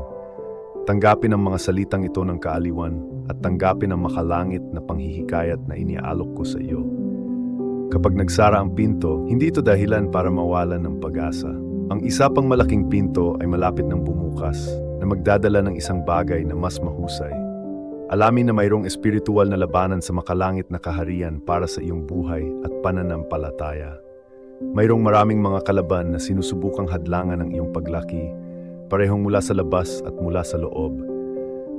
Tanggapin ang mga salitang ito ng kaaliwan at tanggapin ang makalangit na panghihikayat na iniaalok ko sa iyo. Kapag nagsara ang pinto, hindi ito dahilan para mawalan ng pag-asa. Ang isa pang malaking pinto ay malapit ng bumukas na magdadala ng isang bagay na mas mahusay. Alamin na mayroong espiritual na labanan sa makalangit na kaharian para sa iyong buhay at pananampalataya. Mayroong maraming mga kalaban na sinusubukang hadlangan ang iyong paglaki, parehong mula sa labas at mula sa loob.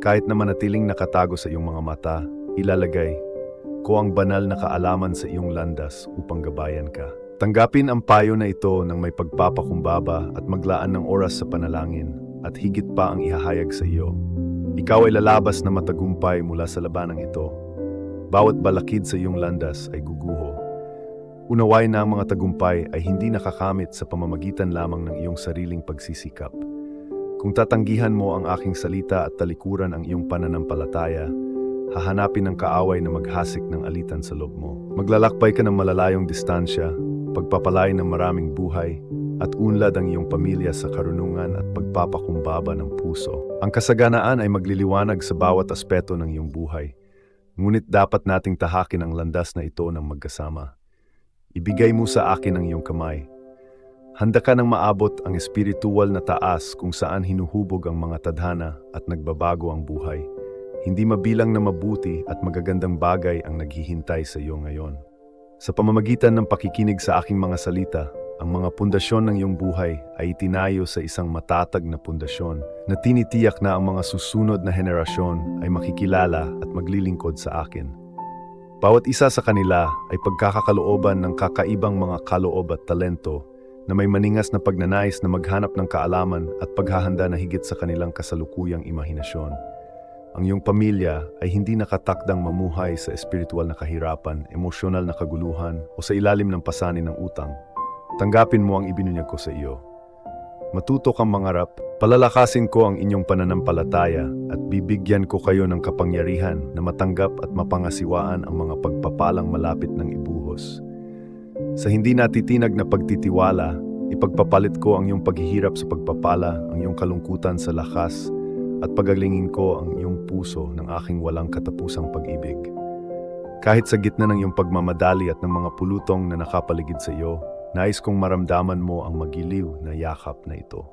Kahit na manatiling nakatago sa iyong mga mata, ilalagay ko ang banal na kaalaman sa iyong landas upang gabayan ka. Tanggapin ang payo na ito ng may pagpapakumbaba at maglaan ng oras sa panalangin at higit pa ang ihahayag sa iyo. Ikaw ay lalabas na matagumpay mula sa labanang ito. Bawat balakid sa iyong landas ay guguho. Unawain na ang mga tagumpay ay hindi nakakamit sa pamamagitan lamang ng iyong sariling pagsisikap. Kung tatanggihan mo ang aking salita at talikuran ang iyong pananampalataya, hahanapin ng kaaway na maghasik ng alitan sa loob mo. Maglalakbay ka ng malalayong distansya, pagpapalain ng maraming buhay, at unlad ang iyong pamilya sa karunungan at pagpapakumbaba ng puso. Ang kasaganaan ay magliliwanag sa bawat aspeto ng iyong buhay. Ngunit dapat nating tahakin ang landas na ito ng magkasama. Ibigay mo sa akin ang iyong kamay. Handa ka nang maabot ang espiritual na taas kung saan hinuhubog ang mga tadhana at nagbabago ang buhay. Hindi mabilang na mabuti at magagandang bagay ang naghihintay sa iyo ngayon. Sa pamamagitan ng pakikinig sa aking mga salita, ang mga pundasyon ng iyong buhay ay itinayo sa isang matatag na pundasyon na tinitiyak na ang mga susunod na henerasyon ay makikilala at maglilingkod sa akin. Bawat isa sa kanila ay pagkakakalooban ng kakaibang mga kaloob at talento na may maningas na pagnanais na maghanap ng kaalaman at paghahanda na higit sa kanilang kasalukuyang imahinasyon. Ang iyong pamilya ay hindi nakatakdang mamuhay sa espiritual na kahirapan, emosyonal na kaguluhan o sa ilalim ng pasanin ng utang. Tanggapin mo ang ibinunyag ko sa iyo. Matuto kang mangarap, palalakasin ko ang inyong pananampalataya at bibigyan ko kayo ng kapangyarihan na matanggap at mapangasiwaan ang mga pagpapalang malapit ng ibuhos. Sa hindi natitinag na pagtitiwala, ipagpapalit ko ang iyong paghihirap sa pagpapala, ang iyong kalungkutan sa lakas, at pagalingin ko ang iyong puso ng aking walang katapusang pag-ibig. Kahit sa gitna ng iyong pagmamadali at ng mga pulutong na nakapaligid sa iyo, nais kong maramdaman mo ang magiliw na yakap na ito.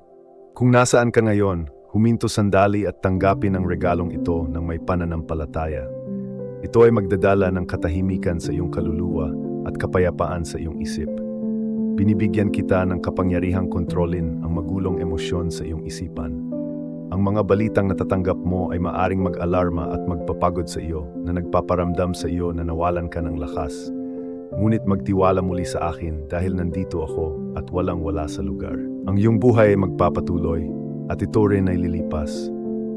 Kung nasaan ka ngayon, huminto sandali at tanggapin ang regalong ito ng may pananampalataya. Ito ay magdadala ng katahimikan sa iyong kaluluwa at kapayapaan sa iyong isip. Binibigyan kita ng kapangyarihang kontrolin ang magulong emosyon sa iyong isipan. Ang mga balitang natatanggap mo ay maaring mag-alarma at magpapagod sa iyo na nagpaparamdam sa iyo na nawalan ka ng lakas. Ngunit magtiwala muli sa akin dahil nandito ako at walang-wala sa lugar. Ang iyong buhay ay magpapatuloy at ito rin ay lilipas.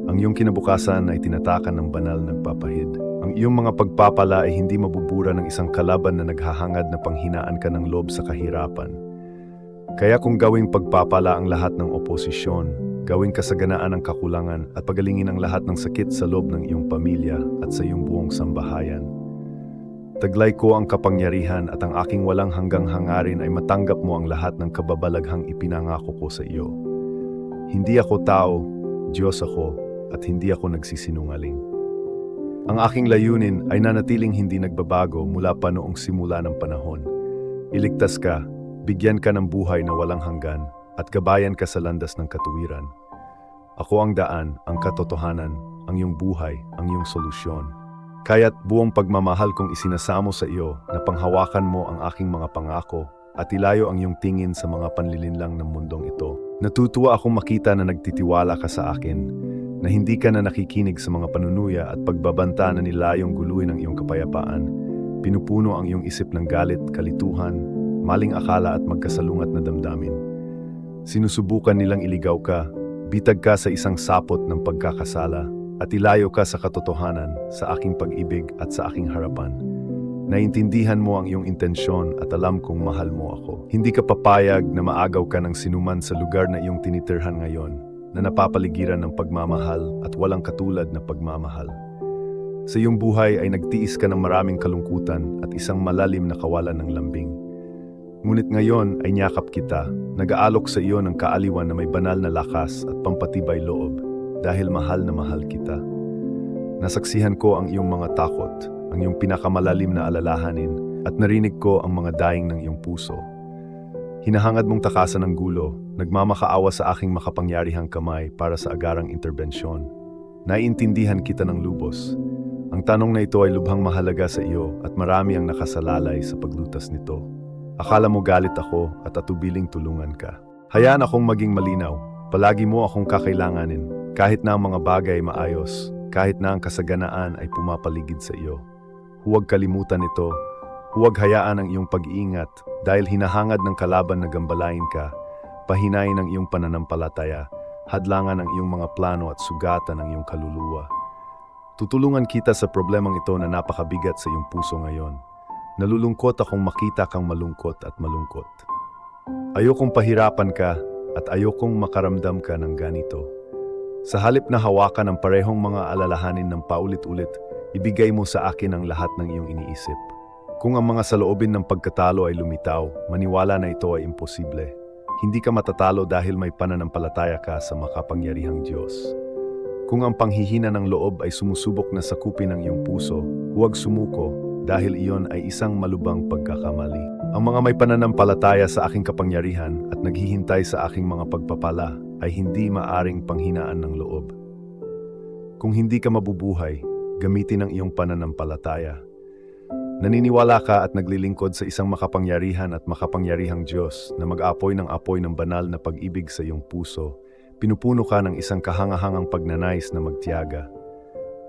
Ang iyong kinabukasan ay tinatakan ng banal na nagpapahid. Ang iyong mga pagpapala ay hindi mabubura ng isang kalaban na naghahangad na panghinaan ka ng loob sa kahirapan. Kaya kung gawing pagpapala ang lahat ng oposisyon, gawing kasaganaan ang kakulangan at pagalingin ang lahat ng sakit sa loob ng iyong pamilya at sa iyong buong sambahayan. Taglay ko ang kapangyarihan at ang aking walang hanggang hangarin ay matanggap mo ang lahat ng kababalaghang ipinangako ko sa iyo. Hindi ako tao, Diyos ako, at hindi ako nagsisinungaling. Ang aking layunin ay nanatiling hindi nagbabago mula pa noong simula ng panahon. Iligtas ka, bigyan ka ng buhay na walang hanggan, at gabayan ka sa landas ng katuwiran. Ako ang daan, ang katotohanan, ang iyong buhay, ang iyong solusyon. Kaya't buong pagmamahal kong isinasamo sa iyo na panghawakan mo ang aking mga pangako at ilayo ang iyong tingin sa mga panlilinlang ng mundong ito. Natutuwa akong makita na nagtitiwala ka sa akin, na hindi ka na nakikinig sa mga panunuya at pagbabanta na nilayong guluhin ang iyong kapayapaan. Pinupuno ang iyong isip ng galit, kalituhan, maling akala at magkasalungat na damdamin. Sinusubukan nilang iligaw ka, bitag ka sa isang sapot ng pagkakasala, at ilayo ka sa katotohanan, sa aking pag-ibig at sa aking harapan. Naintindihan mo ang iyong intensyon at alam kong mahal mo ako. Hindi ka papayag na maagaw ka ng sinuman sa lugar na iyong tinitirhan ngayon, na napapaligiran ng pagmamahal at walang katulad na pagmamahal. Sa iyong buhay ay nagtiis ka ng maraming kalungkutan at isang malalim na kawalan ng lambing. Ngunit ngayon ay niyakap kita, nag-aalok sa iyo ng kaaliwan na may banal na lakas at pampatibay loob, dahil mahal na mahal kita. Nasaksihan ko ang iyong mga takot, ang iyong pinakamalalim na alalahanin, at narinig ko ang mga daing ng iyong puso. Hinahangad mong takasan ng gulo, nagmamakaawa sa aking makapangyarihang kamay para sa agarang interbensyon. Naiintindihan kita ng lubos. Ang tanong na ito ay lubhang mahalaga sa iyo at marami ang nakasalalay sa paglutas nito. Akala mo galit ako at atubiling tulungan ka. Hayaan akong maging malinaw. Palagi mo akong kakailanganin. Kahit na ang mga bagay maayos, kahit na ang kasaganaan ay pumapaligid sa iyo. Huwag kalimutan ito. Huwag hayaan ang iyong pag-iingat dahil hinahangad ng kalaban na gambalain ka, pahinain ang iyong pananampalataya, hadlangan ang iyong mga plano at sugatan ang iyong kaluluwa. Tutulungan kita sa problemang ito na napakabigat sa iyong puso ngayon. Nalulungkot akong makita kang malungkot at malungkot. Ayokong pahirapan ka at ayokong makaramdam ka ng ganito. Sa halip na hawakan ang parehong mga alalahanin ng paulit-ulit, ibigay mo sa akin ang lahat ng iyong iniisip. Kung ang mga saloobin ng pagkatalo ay lumitaw, maniwala na ito ay imposible. Hindi ka matatalo dahil may pananampalataya ka sa makapangyarihang Diyos. Kung ang panghihina ng loob ay sumusubok na sakupin ang iyong puso, huwag sumuko dahil iyon ay isang malubhang pagkakamali. Ang mga may pananampalataya sa aking kapangyarihan at naghihintay sa aking mga pagpapala ay hindi maaring panghinaan ng loob. Kung hindi ka mabubuhay, gamitin ang iyong pananampalataya. Naniniwala ka at naglilingkod sa isang makapangyarihan at makapangyarihang Diyos na mag-apoy ng banal na pag-ibig sa iyong puso. Pinupuno ka ng isang kahangahangang pagnanais na magtiyaga.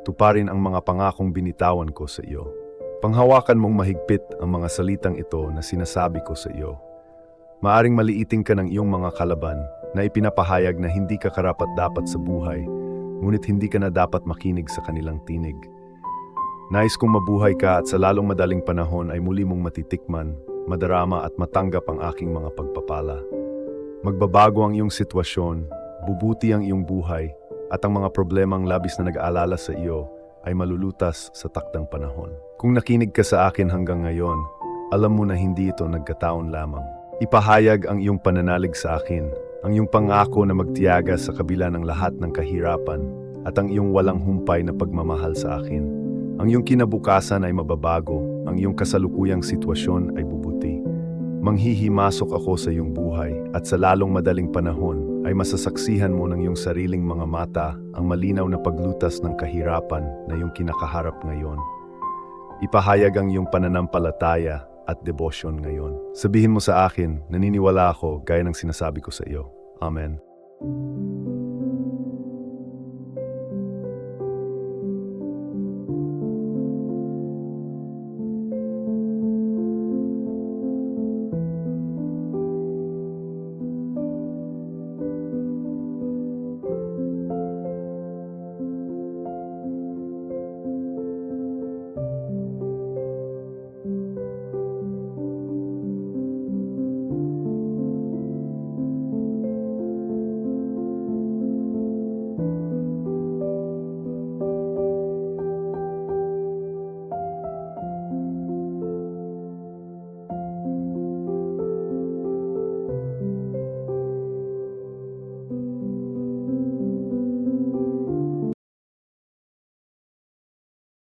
Tuparin ang mga pangakong binitawan ko sa iyo. Panghawakan mong mahigpit ang mga salitang ito na sinasabi ko sa iyo. Maaring maliiting ka ng iyong mga kalaban na ipinapahayag na hindi ka karapat-dapat sa buhay, ngunit hindi ka na dapat makinig sa kanilang tinig. Nais kong mabuhay ka at sa lalong madaling panahon ay muli mong matitikman, madarama at matanggap ang aking mga pagpapala. Magbabago ang iyong sitwasyon, bubuti ang iyong buhay, at ang mga problemang labis na nag-aalala sa iyo ay malulutas sa takdang panahon. Kung nakinig ka sa akin hanggang ngayon, alam mo na hindi ito nagkataon lamang. Ipahayag ang iyong pananalig sa akin, ang iyong pangako na magtiyaga sa kabila ng lahat ng kahirapan, at ang iyong walang humpay na pagmamahal sa akin. Ang iyong kinabukasan ay mababago, ang iyong kasalukuyang sitwasyon ay bubuti. Manghihimasok ako sa iyong buhay at sa lalong madaling panahon ay masasaksihan mo ng iyong sariling mga mata ang malinaw na paglutas ng kahirapan na iyong kinakaharap ngayon. Ipahayag ang iyong pananampalataya at debosyon ngayon. Sabihin mo sa akin, naniniwala ako gaya ng sinasabi ko sa iyo. Amen.